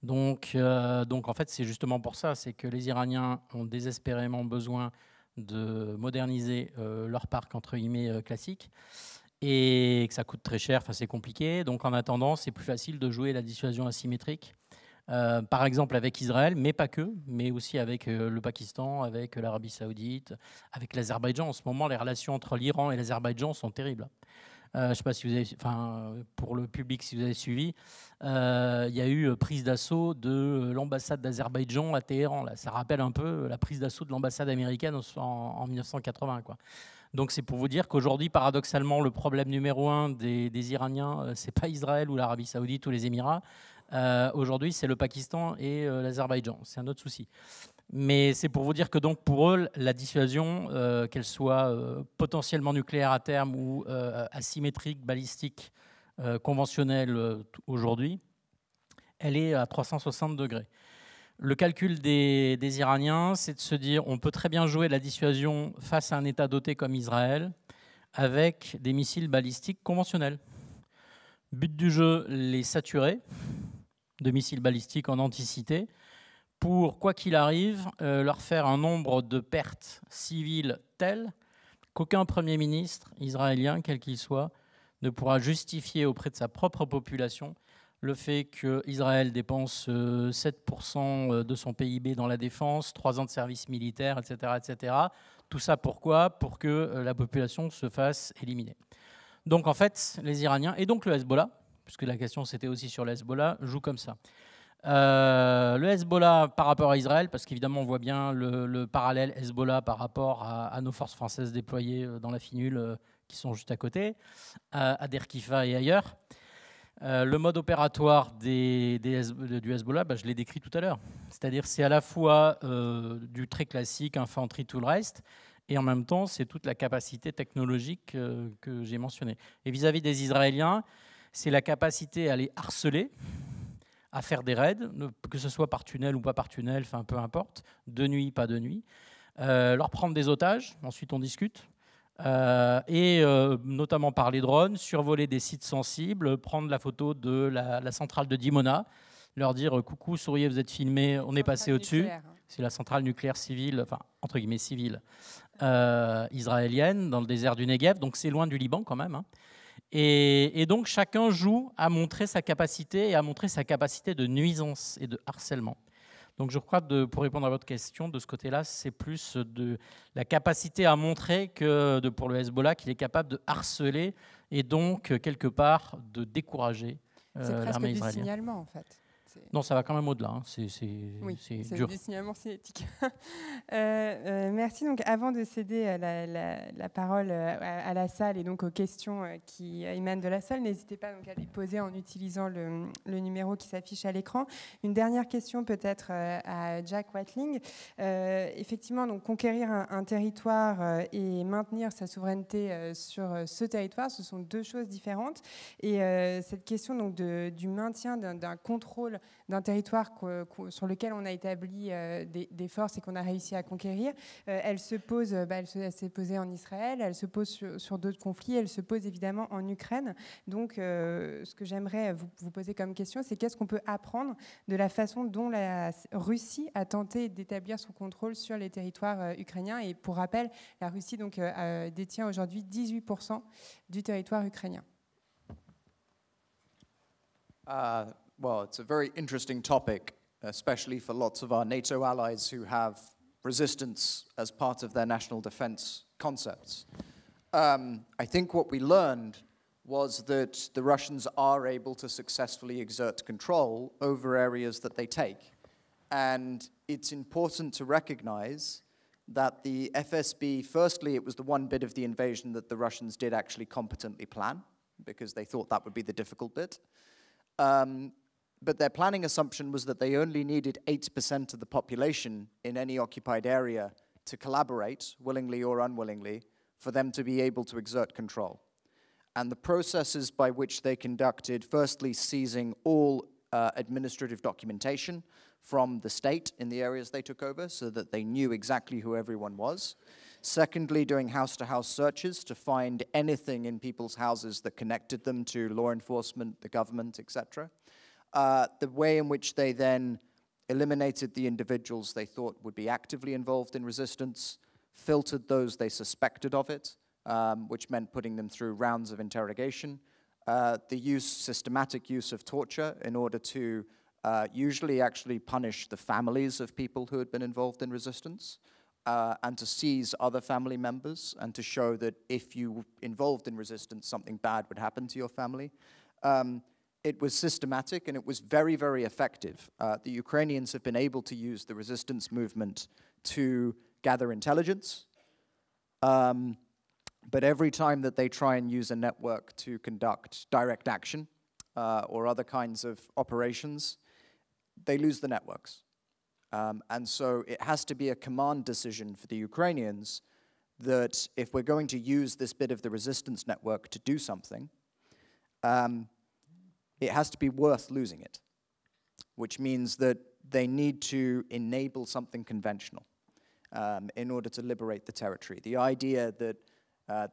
Donc en fait, c'est justement pour ça, c'est que les Iraniens ont désespérément besoin de moderniser leur parc, entre guillemets, classique, et que ça coûte très cher, c'est compliqué. Donc en attendant, c'est plus facile de jouer la dissuasion asymétrique, par exemple avec Israël, mais pas que, mais aussi avec le Pakistan, avec l'Arabie Saoudite, avec l'Azerbaïdjan. En ce moment, les relations entre l'Iran et l'Azerbaïdjan sont terribles. Je ne sais pas si vous avez, pour le public, si vous avez suivi, il y a eu prise d'assaut de l'ambassade d'Azerbaïdjan à Téhéran. Là, ça rappelle un peu la prise d'assaut de l'ambassade américaine en 1980, quoi. Donc c'est pour vous dire qu'aujourd'hui, paradoxalement, le problème numéro un des Iraniens, c'est pas Israël ou l'Arabie Saoudite ou les Émirats, Aujourd'hui, c'est le Pakistan et l'Azerbaïdjan. C'est un autre souci. Mais c'est pour vous dire que donc pour eux, la dissuasion, qu'elle soit potentiellement nucléaire à terme ou asymétrique, balistique, conventionnelle aujourd'hui, elle est à 360 degrés. Le calcul des Iraniens, c'est de se dire on peut très bien jouer la dissuasion face à un État doté comme Israël avec des missiles balistiques conventionnels. But du jeu, les saturer de missiles balistiques en anticité pour, quoi qu'il arrive, leur faire un nombre de pertes civiles tel qu'aucun Premier ministre israélien, quel qu'il soit, ne pourra justifier auprès de sa propre population le fait qu'Israël dépense 7% de son PIB dans la défense, 3 ans de service militaire, etc., etc. Tout ça pourquoi ? Pour que la population se fasse éliminer. Donc en fait, les Iraniens, et donc le Hezbollah, puisque la question c'était aussi sur le Hezbollah, jouent comme ça. Le Hezbollah par rapport à Israël, parce qu'évidemment on voit bien le parallèle Hezbollah par rapport à nos forces françaises déployées dans la Finule qui sont juste à côté, à Derkifa et ailleurs. Le mode opératoire du Hezbollah, je l'ai décrit tout à l'heure. C'est-à-dire c'est à la fois du très classique, infanterie, tout le reste, et en même temps c'est toute la capacité technologique que j'ai mentionnée. Et vis-à-vis des Israéliens, c'est la capacité à les harceler, à faire des raids, que ce soit par tunnel ou pas par tunnel, enfin peu importe, de nuit, pas de nuit, leur prendre des otages, ensuite on discute, et notamment par les drones, survoler des sites sensibles, prendre la photo de la centrale de Dimona, leur dire coucou, souriez, vous êtes filmés, on est passé au-dessus. C'est la centrale nucléaire civile, enfin entre guillemets civile, israélienne, dans le désert du Negev, donc c'est loin du Liban quand même. Hein. Et donc chacun joue à montrer sa capacité et à montrer sa capacité de nuisance et de harcèlement. Donc je crois, pour répondre à votre question, de ce côté-là, c'est plus de la capacité à montrer que pour le Hezbollah qu'il est capable de harceler et donc quelque part de décourager l'armée israélienne. C'est presque du signalement en fait. Non, ça va quand même au-delà. Hein. C'est dur. Du signalement cinétique. Merci. Donc, avant de céder la parole à la salle et donc aux questions qui émanent de la salle, n'hésitez pas donc à les poser en utilisant le numéro qui s'affiche à l'écran. Une dernière question peut-être à Jack Watling. Effectivement, donc conquérir un territoire et maintenir sa souveraineté sur ce territoire, ce sont deux choses différentes. Et cette question donc du maintien d'un contrôle d'un territoire sur lequel on a établi des forces et qu'on a réussi à conquérir, elle se pose, elle s'est posée en Israël, elle se pose sur d'autres conflits, elle se pose évidemment en Ukraine. Donc, ce que j'aimerais vous poser comme question, c'est qu'est-ce qu'on peut apprendre de la façon dont la Russie a tenté d'établir son contrôle sur les territoires ukrainiens. Et pour rappel, la Russie donc, détient aujourd'hui 18% du territoire ukrainien. Well, it's a very interesting topic, especially for lots of our NATO allies who have resistance as part of their national defense concepts. I think what we learned was that the Russians are able to successfully exert control over areas that they take. And it's important to recognize that the FSB, firstly, it was the one bit of the invasion that the Russians did actually competently plan, because they thought that would be the difficult bit. But their planning assumption was that they only needed 8% of the population in any occupied area to collaborate, willingly or unwillingly, for them to be able to exert control. And the processes by which they conducted, firstly, seizing all administrative documentation from the state in the areas they took over so that they knew exactly who everyone was. Secondly, doing house-to-house searches to find anything in people's houses that connected them to law enforcement, the government, etc. The way in which they then eliminated the individuals they thought would be actively involved in resistance, filtered those they suspected of it, which meant putting them through rounds of interrogation, the systematic use of torture in order to usually actually punish the families of people who had been involved in resistance, and to seize other family members and to show that if you were involved in resistance, something bad would happen to your family. It was systematic and it was very, very effective. The Ukrainians have been able to use the resistance movement to gather intelligence, but every time that they try and use a network to conduct direct action, or other kinds of operations, they lose the networks. And so it has to be a command decision for the Ukrainians that if we're going to use this bit of the resistance network to do something, it has to be worth losing it, which means that they need to enable something conventional in order to liberate the territory. The idea that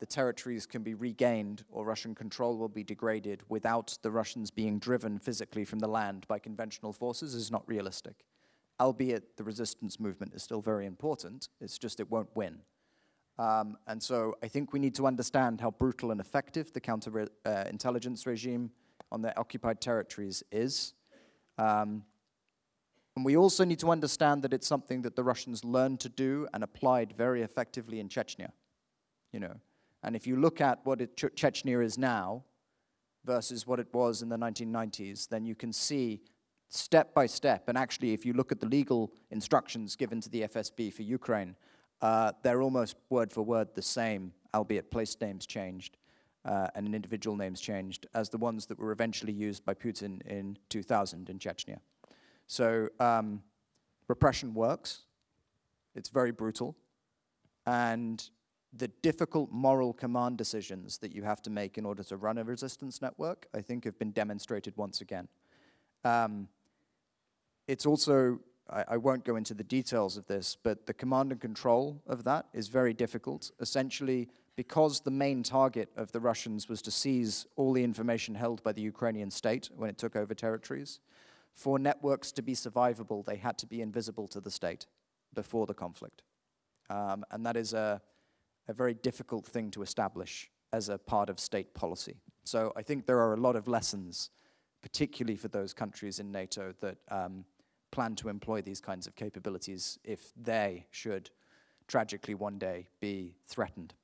the territories can be regained or Russian control will be degraded without the Russians being driven physically from the land by conventional forces is not realistic. Albeit the resistance movement is still very important, it's just it won't win. And so I think we need to understand how brutal and effective the counter-intelligence regime on the occupied territories is. And we also need to understand that it's something that the Russians learned to do and applied very effectively in Chechnya. You know, and if you look at what Chechnya is now versus what it was in the 1990s, then you can see step by step, and actually if you look at the legal instructions given to the FSB for Ukraine, they're almost word for word the same, albeit place names changed and individual names changed, as the ones that were eventually used by Putin in 2000 in Chechnya. So repression works, it's very brutal, and the difficult moral command decisions that you have to make in order to run a resistance network, I think have been demonstrated once again. It's also, I won't go into the details of this, but the command and control of that is very difficult. Essentially, because the main target of the Russians was to seize all the information held by the Ukrainian state when it took over territories, for networks to be survivable, they had to be invisible to the state before the conflict. And that is a very difficult thing to establish as a part of state policy. So I think there are a lot of lessons, particularly for those countries in NATO that plan to employ these kinds of capabilities if they should tragically one day be threatened.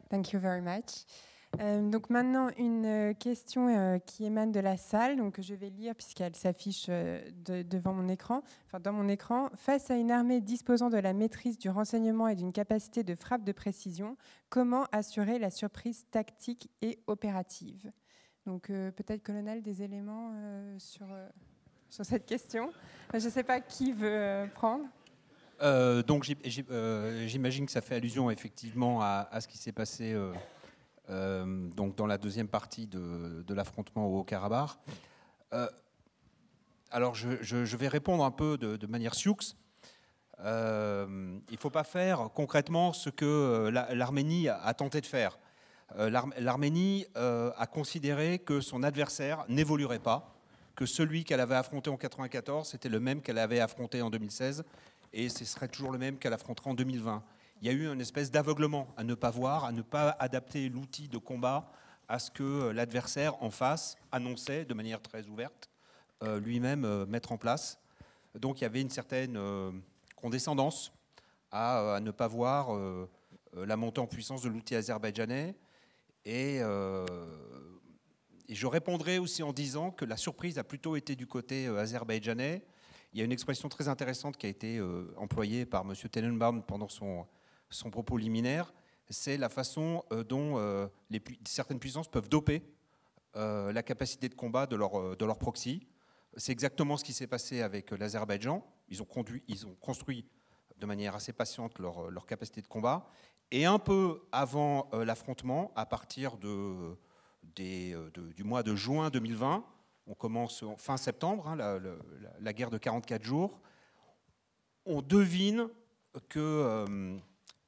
Thank you very much. Donc maintenant, une question qui émane de la salle, donc je vais lire puisqu'elle s'affiche devant mon écran, enfin dans mon écran. Face à une armée disposant de la maîtrise du renseignement et d'une capacité de frappe de précision, comment assurer la surprise tactique et opérative? Donc peut-être, colonel, des éléments sur cette question. Je ne sais pas qui veut prendre. Donc j'imagine que ça fait allusion effectivement à ce qui s'est passé donc dans la deuxième partie de l'affrontement au Haut-Karabakh. Alors je vais répondre un peu de manière sioux. Il ne faut pas faire concrètement ce que l'Arménie a tenté de faire. L'Arménie a considéré que son adversaire n'évoluerait pas, que celui qu'elle avait affronté en 1994, c'était le même qu'elle avait affronté en 2016, et ce serait toujours le même qu'elle affrontera en 2020. Il y a eu une espèce d'aveuglement à ne pas voir, à ne pas adapter l'outil de combat à ce que l'adversaire en face annonçait de manière très ouverte, lui-même mettre en place. Donc il y avait une certaine condescendance à ne pas voir la montée en puissance de l'outil azerbaïdjanais. Et je répondrai aussi en disant que la surprise a plutôt été du côté azerbaïdjanais. Il y a une expression très intéressante qui a été employée par M. Tenenbaum pendant son propos liminaire, c'est la façon dont certaines puissances peuvent doper la capacité de combat de leur proxy. C'est exactement ce qui s'est passé avec l'Azerbaïdjan. Ils ont construit de manière assez patiente leur capacité de combat. Et un peu avant l'affrontement, à partir du mois de juin 2020, on commence fin septembre, hein, la guerre de 44 jours, on devine que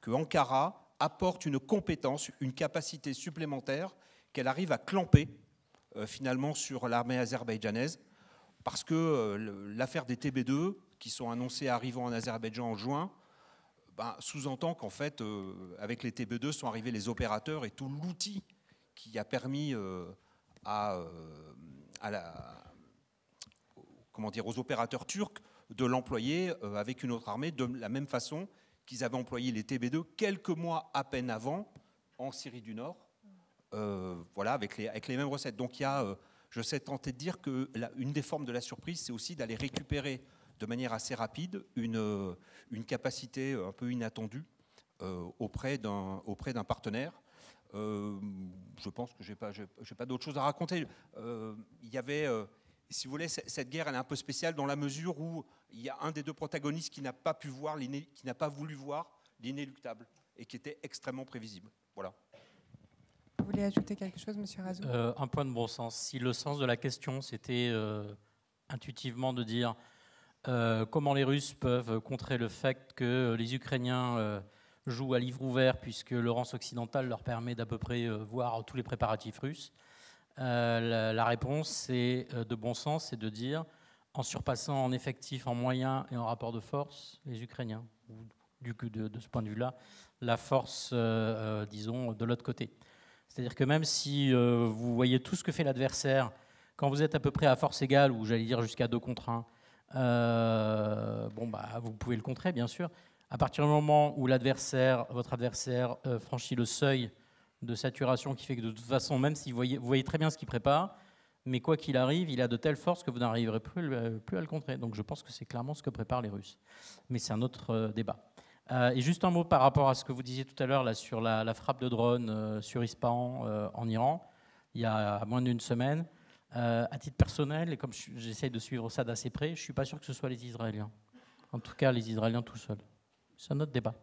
Ankara apporte une compétence, une capacité supplémentaire qu'elle arrive à clamper finalement sur l'armée azerbaïdjanaise, parce que l'affaire des TB2, qui sont annoncés arrivant en Azerbaïdjan en juin, sous-entend qu'en fait, avec les TB2 sont arrivés les opérateurs et tout l'outil qui a permis aux opérateurs turcs de l'employer avec une autre armée de la même façon qu'ils avaient employé les TB2 quelques mois à peine avant en Syrie du Nord, voilà, avec les mêmes recettes. Donc il y a, je sais tenter de dire qu'une des formes de la surprise, c'est aussi d'aller récupérer de manière assez rapide une capacité un peu inattendue auprès d'un partenaire. Je pense que je n'ai pas d'autre chose à raconter. Il y avait, si vous voulez, cette guerre, elle est un peu spéciale dans la mesure où il y a un des deux protagonistes qui n'a pas pu voir, qui n'a pas voulu voir l'inéluctable et qui était extrêmement prévisible. Voilà. Vous voulez ajouter quelque chose, Monsieur Razou? Un point de bon sens. Si le sens de la question, c'était intuitivement de dire comment les Russes peuvent contrer le fait que les Ukrainiens jouent à livre ouvert, puisque le rance occidental leur permet d'à peu près voir tous les préparatifs russes, la réponse de bon sens, c'est de dire, en surpassant en effectif, en moyens et en rapport de force, les Ukrainiens. Du coup, de ce point de vue-là, la force, disons, de l'autre côté. C'est-à-dire que même si vous voyez tout ce que fait l'adversaire, quand vous êtes à peu près à force égale, ou j'allais dire jusqu'à 2 contre 1, vous pouvez le contrer, bien sûr. À partir du moment où votre adversaire franchit le seuil de saturation qui fait que de toute façon, même si vous voyez très bien ce qu'il prépare, mais quoi qu'il arrive, il a de telles forces que vous n'arriverez plus à le contrer. Donc je pense que c'est clairement ce que préparent les Russes. Mais c'est un autre débat. Et juste un mot par rapport à ce que vous disiez tout à l'heure là, sur la frappe de drone sur Ispahan en Iran, il y a moins d'une semaine. À titre personnel, et comme j'essaye de suivre ça d'assez près, je ne suis pas sûr que ce soit les Israéliens. En tout cas, les Israéliens tout seuls. C'est un autre débat.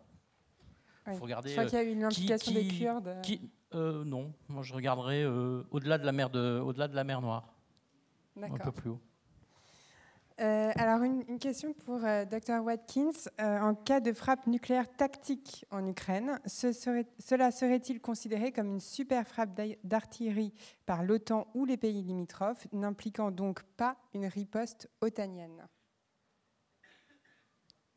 Oui. Faut regarder, je crois qu'il y a eu une implication des Kurdes. Non, moi je regarderais au-delà de la mer Noire. Un peu plus haut. Alors une question pour Dr Watkins. En cas de frappe nucléaire tactique en Ukraine, cela serait-il considéré comme une super frappe d'artillerie par l'OTAN ou les pays limitrophes, n'impliquant donc pas une riposte otanienne?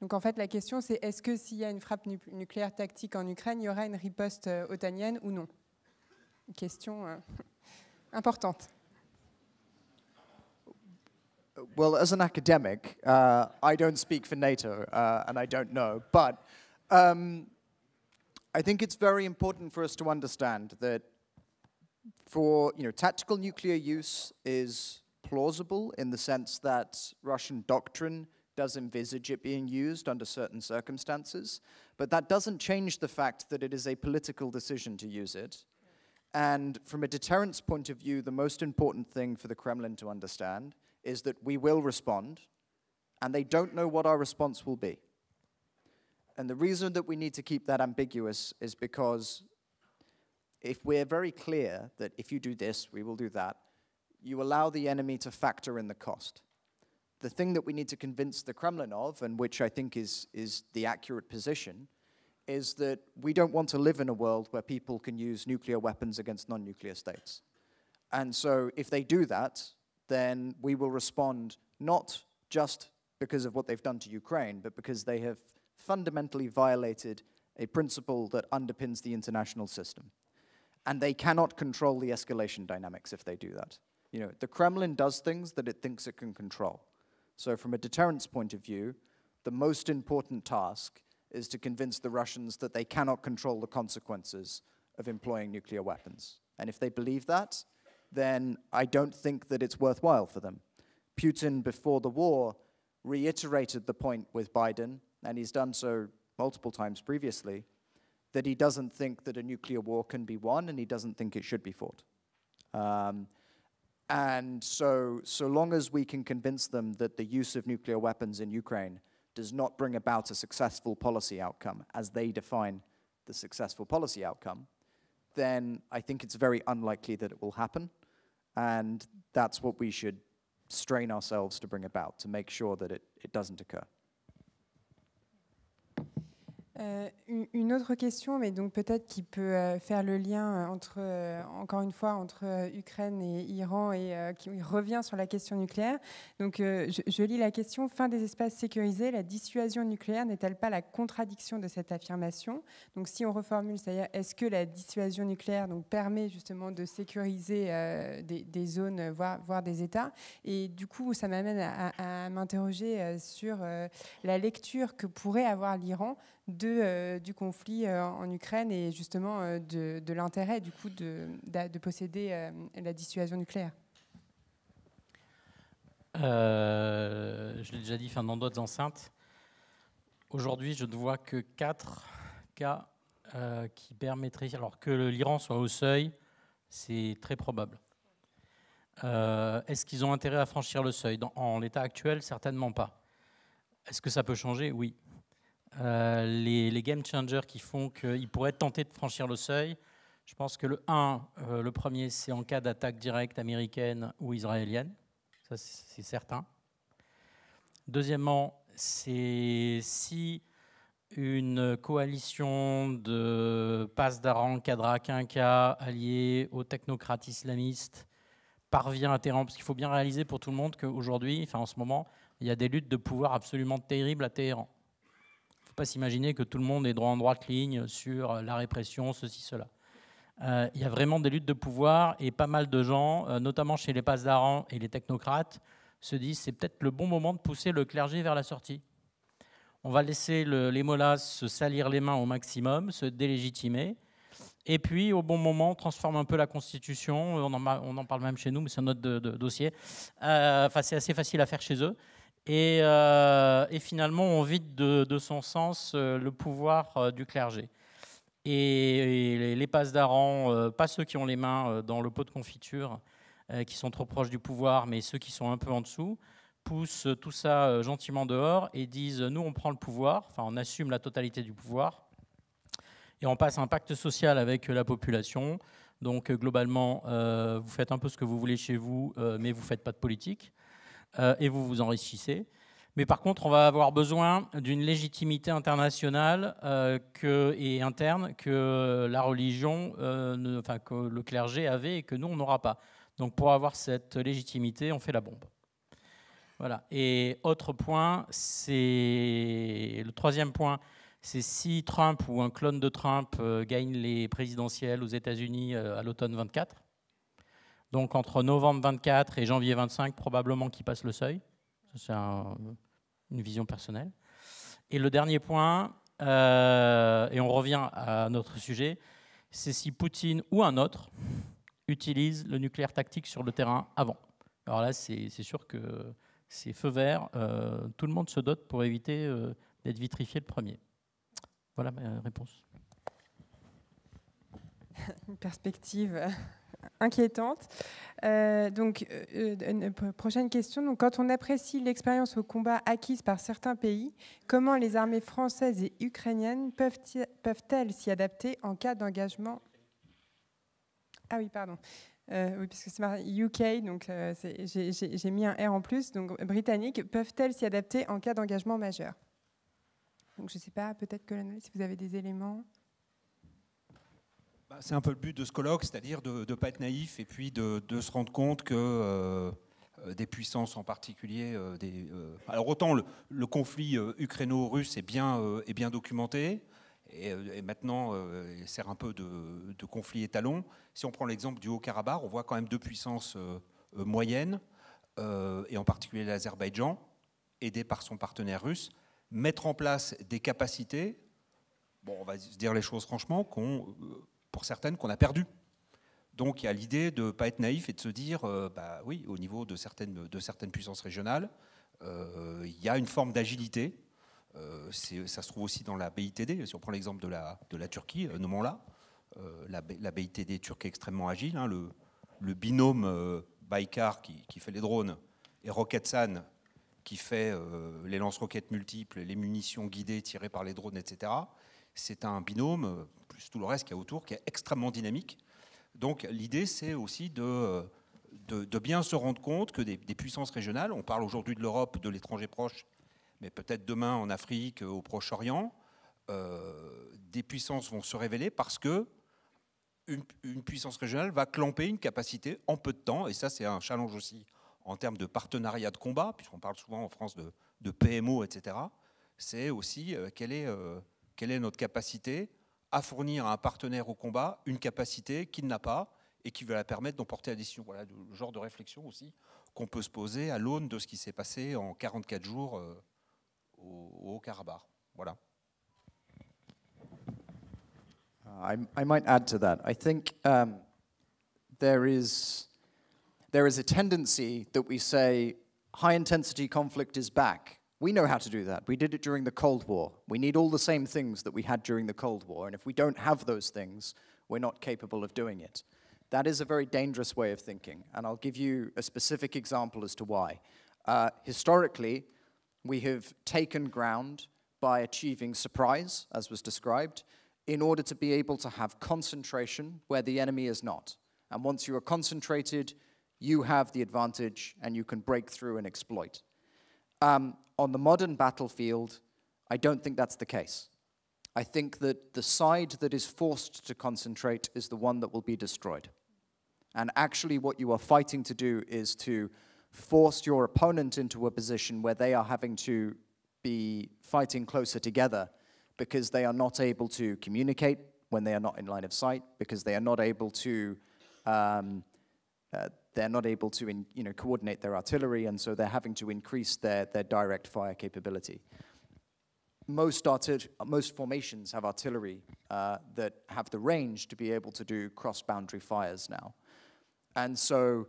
Donc en fait la question c'est est-ce que s'il y a une frappe nucléaire tactique en Ukraine, il y aura une riposte otanienne ou non? Une question importante. Well, as an academic, I don't speak for NATO, and I don't know. But I think it's very important for us to understand that for tactical nuclear use is plausible in the sense that Russian doctrine does envisage it being used under certain circumstances. But that doesn't change the fact that it is a political decision to use it. And from a deterrence point of view, the most important thing for the Kremlin to understand is that we will respond, and they don't know what our response will be. And the reason that we need to keep that ambiguous is because if we're very clear that if you do this, we will do that, you allow the enemy to factor in the cost. The thing that we need to convince the Kremlin of, and which I think is the accurate position, is that we don't want to live in a world where people can use nuclear weapons against non-nuclear states. And so if they do that, then we will respond not just because of what they've done to Ukraine, but because they have fundamentally violated a principle that underpins the international system. And they cannot control the escalation dynamics if they do that. The Kremlin does things that it thinks it can control. So from a deterrence point of view, the most important task is to convince the Russians that they cannot control the consequences of employing nuclear weapons. And if they believe that, then I don't think that it's worthwhile for them. Putin, before the war, reiterated the point with Biden, and he's done so multiple times previously, that he doesn't think that a nuclear war can be won, and he doesn't think it should be fought. And so long as we can convince them that the use of nuclear weapons in Ukraine does not bring about a successful policy outcome, as they define the successful policy outcome, then I think it's very unlikely that it will happen. And that's what we should strain ourselves to bring about, to make sure that it doesn't occur. Une autre question, mais donc peut-être qui peut faire le lien encore une fois, entre Ukraine et Iran et qui revient sur la question nucléaire. Donc je lis la question. Fin des espaces sécurisés, la dissuasion nucléaire n'est-elle pas la contradiction de cette affirmation? Donc si on reformule, c'est-à-dire est-ce que la dissuasion nucléaire permet justement de sécuriser des zones, voire des États? Et du coup, ça m'amène à m'interroger sur la lecture que pourrait avoir l'Iran du conflit en Ukraine et justement de l'intérêt du coup de posséder la dissuasion nucléaire. Je l'ai déjà dit dans d'autres enceintes. Aujourd'hui, je ne vois que 4 cas qui permettrait, alors que l'Iran soit au seuil, c'est très probable. Est-ce qu'ils ont intérêt à franchir le seuil? En l'état actuel, certainement pas. Est-ce que ça peut changer? Oui. Les game changers qui font qu'ils pourraient tenter de franchir le seuil, je pense que le premier, c'est en cas d'attaque directe américaine ou israélienne. Ça, c'est certain. Deuxièmement, c'est si une coalition de Pasdaran, Kadra, Quinca, alliés aux technocrates islamistes, parvient à Téhéran, parce qu'il faut bien réaliser pour tout le monde qu'aujourd'hui, en ce moment, il y a des luttes de pouvoir absolument terribles à Téhéran. Il ne faut pas s'imaginer que tout le monde est droit en droite ligne sur la répression, ceci, cela. Il y a vraiment des luttes de pouvoir et pas mal de gens, notamment chez les Pasdaran et les technocrates, se disent c'est peut-être le bon moment de pousser le clergé vers la sortie. On va laisser les mollahs se salir les mains au maximum, se délégitimer. Et puis, au bon moment, on transforme un peu la Constitution. On en parle même chez nous, mais c'est un autre dossier. C'est assez facile à faire chez eux. Et finalement, on vide de son sens le pouvoir du clergé. Et les Pasdaran, pas ceux qui ont les mains dans le pot de confiture, qui sont trop proches du pouvoir, mais ceux qui sont un peu en dessous, poussent tout ça gentiment dehors et disent nous on prend le pouvoir, on assume la totalité du pouvoir et on passe un pacte social avec la population. Donc globalement vous faites un peu ce que vous voulez chez vous, mais vous ne faites pas de politique et vous vous enrichissez. Mais par contre on va avoir besoin d'une légitimité internationale et interne que la religion, que le clergé avait et que nous on n'aura pas. Donc pour avoir cette légitimité on fait la bombe. Voilà. Et autre point, c'est le troisième point, c'est si Trump ou un clone de Trump gagne les présidentielles aux États-Unis à l'automne 24. Donc entre novembre 24 et janvier 25, probablement qu'il passe le seuil. C'est une vision personnelle. Et le dernier point, et on revient à notre sujet, c'est si Poutine ou un autre utilise le nucléaire tactique sur le terrain avant. Alors là, c'est sûr que c'est feu vert, tout le monde se dote pour éviter d'être vitrifié le premier. Voilà ma réponse. Une perspective inquiétante. Prochaine question. Donc, quand on apprécie l'expérience au combat acquise par certains pays, comment les armées françaises et ukrainiennes peuvent-elles s'y adapter en cas d'engagement? Ah oui, pardon. Oui, parce que c'est marqué UK, donc j'ai mis un R en plus. Donc, britanniques, peuvent-elles s'y adapter en cas d'engagement majeur? Donc, je ne sais pas, peut-être que si vous avez des éléments. C'est un peu le but de ce colloque, c'est-à-dire de ne pas être naïf et puis de se rendre compte que des puissances en particulier... alors autant le conflit ukraino-russe est bien documenté, et maintenant il sert un peu de conflit étalon. Si on prend l'exemple du Haut-Karabakh, on voit quand même deux puissances moyennes, et en particulier l'Azerbaïdjan, aidé par son partenaire russe, mettre en place des capacités, on va se dire les choses franchement, pour certaines qu'on a perdues. Donc il y a l'idée de ne pas être naïf et de se dire, oui, au niveau de certaines puissances régionales, il y a une forme d'agilité. Ça se trouve aussi dans la BITD. Si on prend l'exemple de la Turquie, nommons-la, la BITD turque est extrêmement agile. Hein, le binôme Baykar qui fait les drones et Roketsan qui fait les lance-roquettes multiples, les munitions guidées tirées par les drones, etc. C'est un binôme, plus tout le reste qu'il y a autour, qui est extrêmement dynamique. Donc l'idée, c'est aussi de bien se rendre compte que des puissances régionales, on parle aujourd'hui de l'Europe, de l'étranger proche, mais peut-être demain en Afrique, au Proche-Orient, des puissances vont se révéler parce que une puissance régionale va clamper une capacité en peu de temps, et ça c'est un challenge aussi en termes de partenariat de combat, puisqu'on parle souvent en France de PMO, etc. C'est aussi quelle est notre capacité à fournir à un partenaire au combat une capacité qu'il n'a pas et qui va la permettre d'emporter la décision. Voilà le genre de réflexion aussi qu'on peut se poser à l'aune de ce qui s'est passé en 44 jours au Haut-Karabakh. Voilà. I might add to that. I think there is a tendency that we say high-intensity conflict is back, We know how to do that. We did it during the Cold War. We need all the same things that we had during the Cold War, and if we don't have those things, we're not capable of doing it. That is a very dangerous way of thinking, and I'll give you a specific example as to why. Historically, we have taken ground by achieving surprise, as was described, in order to be able to have concentration where the enemy is not. And once you are concentrated, you have the advantage and you can break through and exploit. On the modern battlefield, I don't think that's the case. I think that the side that is forced to concentrate is the one that will be destroyed. And actually what you are fighting to do is to force your opponent into a position where they are having to be fighting closer together because they are not able to communicate when they are not in line of sight, because they are not able to coordinate their artillery, and so they're having to increase their direct fire capability. Most formations have artillery that have the range to be able to do cross-boundary fires now. And so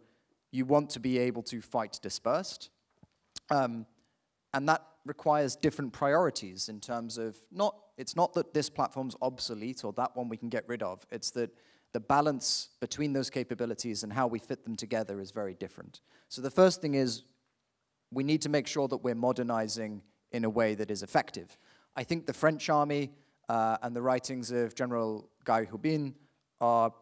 you want to be able to fight dispersed. And that requires different priorities in terms of, it's not that this platform's obsolete or that one we can get rid of. It's that the balance between those capabilities and how we fit them together is very different. So the first thing is we need to make sure that we're modernizing in a way that is effective. I think the French army and the writings of General Guy Hubin are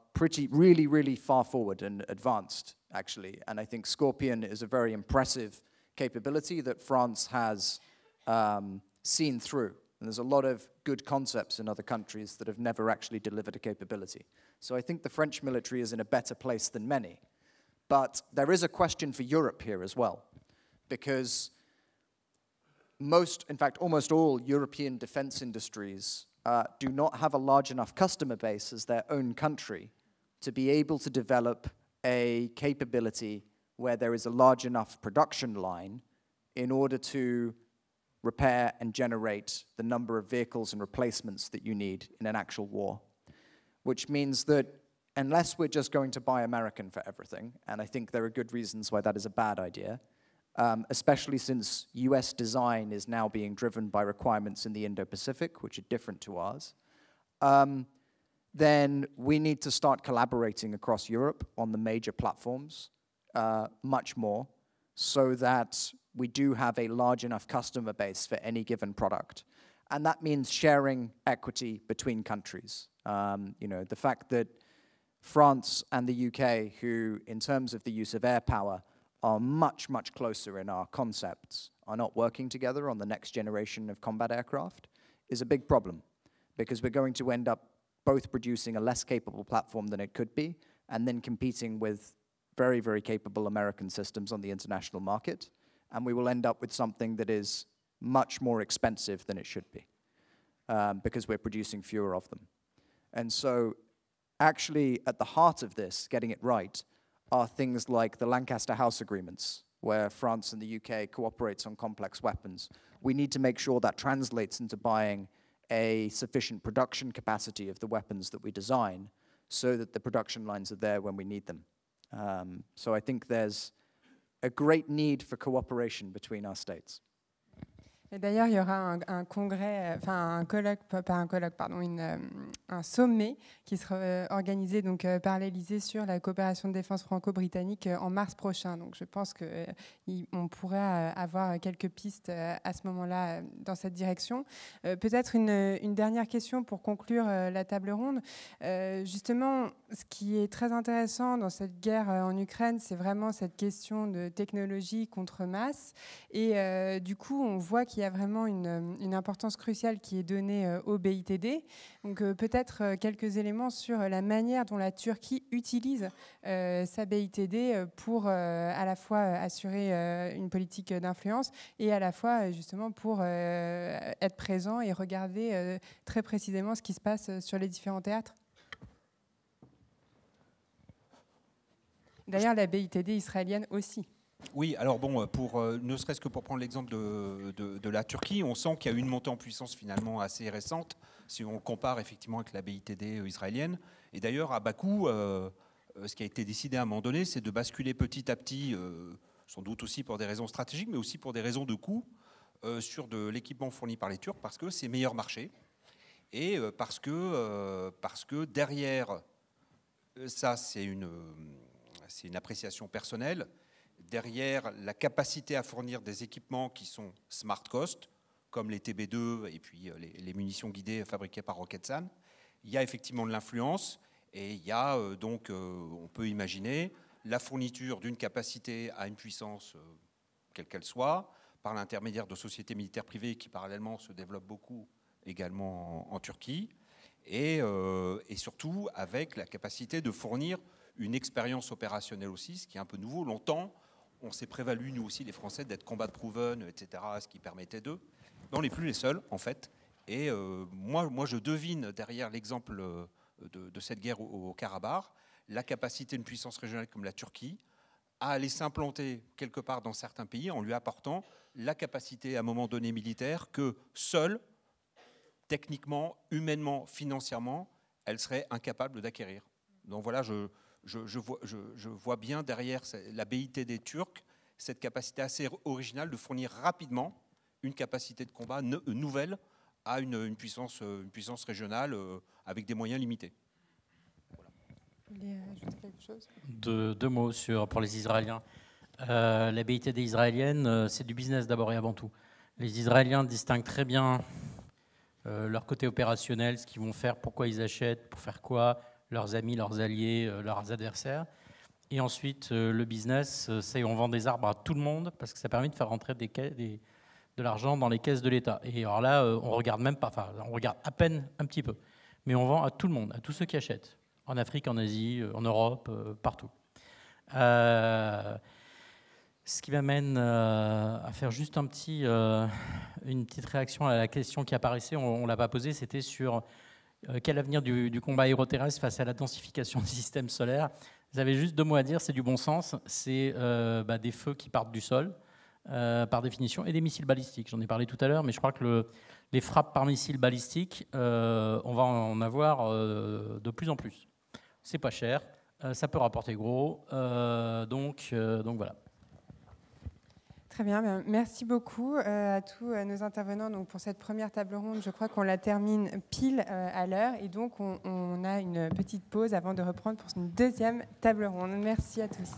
really far forward and advanced, actually. And I think Scorpion is a very impressive capability that France has seen through. And there's a lot of good concepts in other countries that have never actually delivered a capability. So I think the French military is in a better place than many. But there is a question for Europe here as well, because in fact, almost all European defense industries do not have a large enough customer base as their own country to be able to develop a capability where there is a large enough production line in order to repair and generate the number of vehicles and replacements that you need in an actual war. Which means that unless we're just going to buy American for everything, and I think there are good reasons why that is a bad idea, especially since US design is now being driven by requirements in the Indo-Pacific, which are different to ours, then we need to start collaborating across Europe on the major platforms much more, so that we do have a large enough customer base for any given product. And that means sharing equity between countries. The fact that France and the UK, who in terms of the use of air power are much closer in our concepts, are not working together on the next generation of combat aircraft, is a big problem, because we're going to end up both producing a less capable platform than it could be, and then competing with very capable American systems on the international market, and we will end up with something that is much more expensive than it should be, because we're producing fewer of them. And so actually at the heart of this, getting it right, are things like the Lancaster House Agreements, where France and the UK cooperates on complex weapons. We need to make sure that translates into buying a sufficient production capacity of the weapons that we design, so that the production lines are there when we need them. So I think there's a great need for cooperation between our states. Et d'ailleurs, il y aura un congrès, enfin un colloque, pas un colloque, pardon, un sommet qui sera organisé donc par l'Élysée sur la coopération de défense franco-britannique en mars prochain. Donc je pense qu'on pourrait avoir quelques pistes à ce moment-là dans cette direction. Peut-être une dernière question pour conclure la table ronde. Justement, ce qui est très intéressant dans cette guerre en Ukraine, c'est vraiment cette question de technologie contre masse. Et du coup, on voit qu'il y a vraiment une importance cruciale qui est donnée au BITD. Donc peut-être quelques éléments sur la manière dont la Turquie utilise sa BITD pour à la fois assurer une politique d'influence et à la fois justement pour être présent et regarder très précisément ce qui se passe sur les différents théâtres. D'ailleurs, la BITD israélienne aussi. Oui, alors bon, ne serait-ce que pour prendre l'exemple de la Turquie, on sent qu'il y a eu une montée en puissance finalement assez récente, si on compare effectivement avec la BITD israélienne. Et d'ailleurs, à Bakou, ce qui a été décidé à un moment donné, c'est de basculer petit à petit, sans doute aussi pour des raisons stratégiques, mais aussi pour des raisons de coût, sur de l'équipement fourni par les Turcs parce que c'est meilleur marché et parce que derrière, ça c'est une appréciation personnelle, derrière la capacité à fournir des équipements qui sont smart cost, comme les TB2 et puis les munitions guidées fabriquées par Roketsan, il y a effectivement de l'influence et il y a donc, on peut imaginer, la fourniture d'une capacité à une puissance, quelle qu'elle soit, par l'intermédiaire de sociétés militaires privées qui parallèlement se développent beaucoup également en Turquie, et surtout avec la capacité de fournir une expérience opérationnelle aussi, ce qui est un peu nouveau. Longtemps, on s'est prévalu, nous aussi, les Français, d'être combat proven, etc., ce qui permettait d'eux. Mais on n'est plus les seuls, en fait. Et moi, je devine derrière l'exemple de cette guerre au Karabakh, la capacité d'une puissance régionale comme la Turquie à aller s'implanter quelque part dans certains pays en lui apportant la capacité à un moment donné militaire que seule, techniquement, humainement, financièrement, elle serait incapable d'acquérir. Donc voilà, je vois bien derrière la BIT des Turcs cette capacité assez originale de fournir rapidement une capacité de combat nouvelle à une puissance régionale avec des moyens limités. Vous voulez ajouter quelque chose ? Deux mots pour les Israéliens. La BIT des Israéliennes, c'est du business d'abord et avant tout. Les Israéliens distinguent très bien leur côté opérationnel, ce qu'ils vont faire, pourquoi ils achètent, pour faire quoi, leurs amis, leurs alliés, leurs adversaires. Et ensuite, le business, c'est on vend des arbres à tout le monde parce que ça permet de faire rentrer de l'argent dans les caisses de l'État. Et alors là, on regarde même pas, enfin, on regarde à peine un petit peu. Mais on vend à tout le monde, à tous ceux qui achètent. En Afrique, en Asie, en Europe, partout. Ce qui m'amène à faire juste une petite réaction à la question qui apparaissait, on ne l'a pas posée, c'était sur quel avenir du combat aéroterrestre face à la densification du système solaire. Vous avez juste deux mots à dire, c'est du bon sens, c'est des feux qui partent du sol, par définition, et des missiles balistiques. J'en ai parlé tout à l'heure, mais je crois que les frappes par missiles balistiques, on va en avoir de plus en plus. C'est pas cher, ça peut rapporter gros, donc voilà. Très bien, merci beaucoup à tous nos intervenants donc pour cette première table ronde. Je crois qu'on la termine pile à l'heure et donc on a une petite pause avant de reprendre pour une deuxième table ronde. Merci à tous.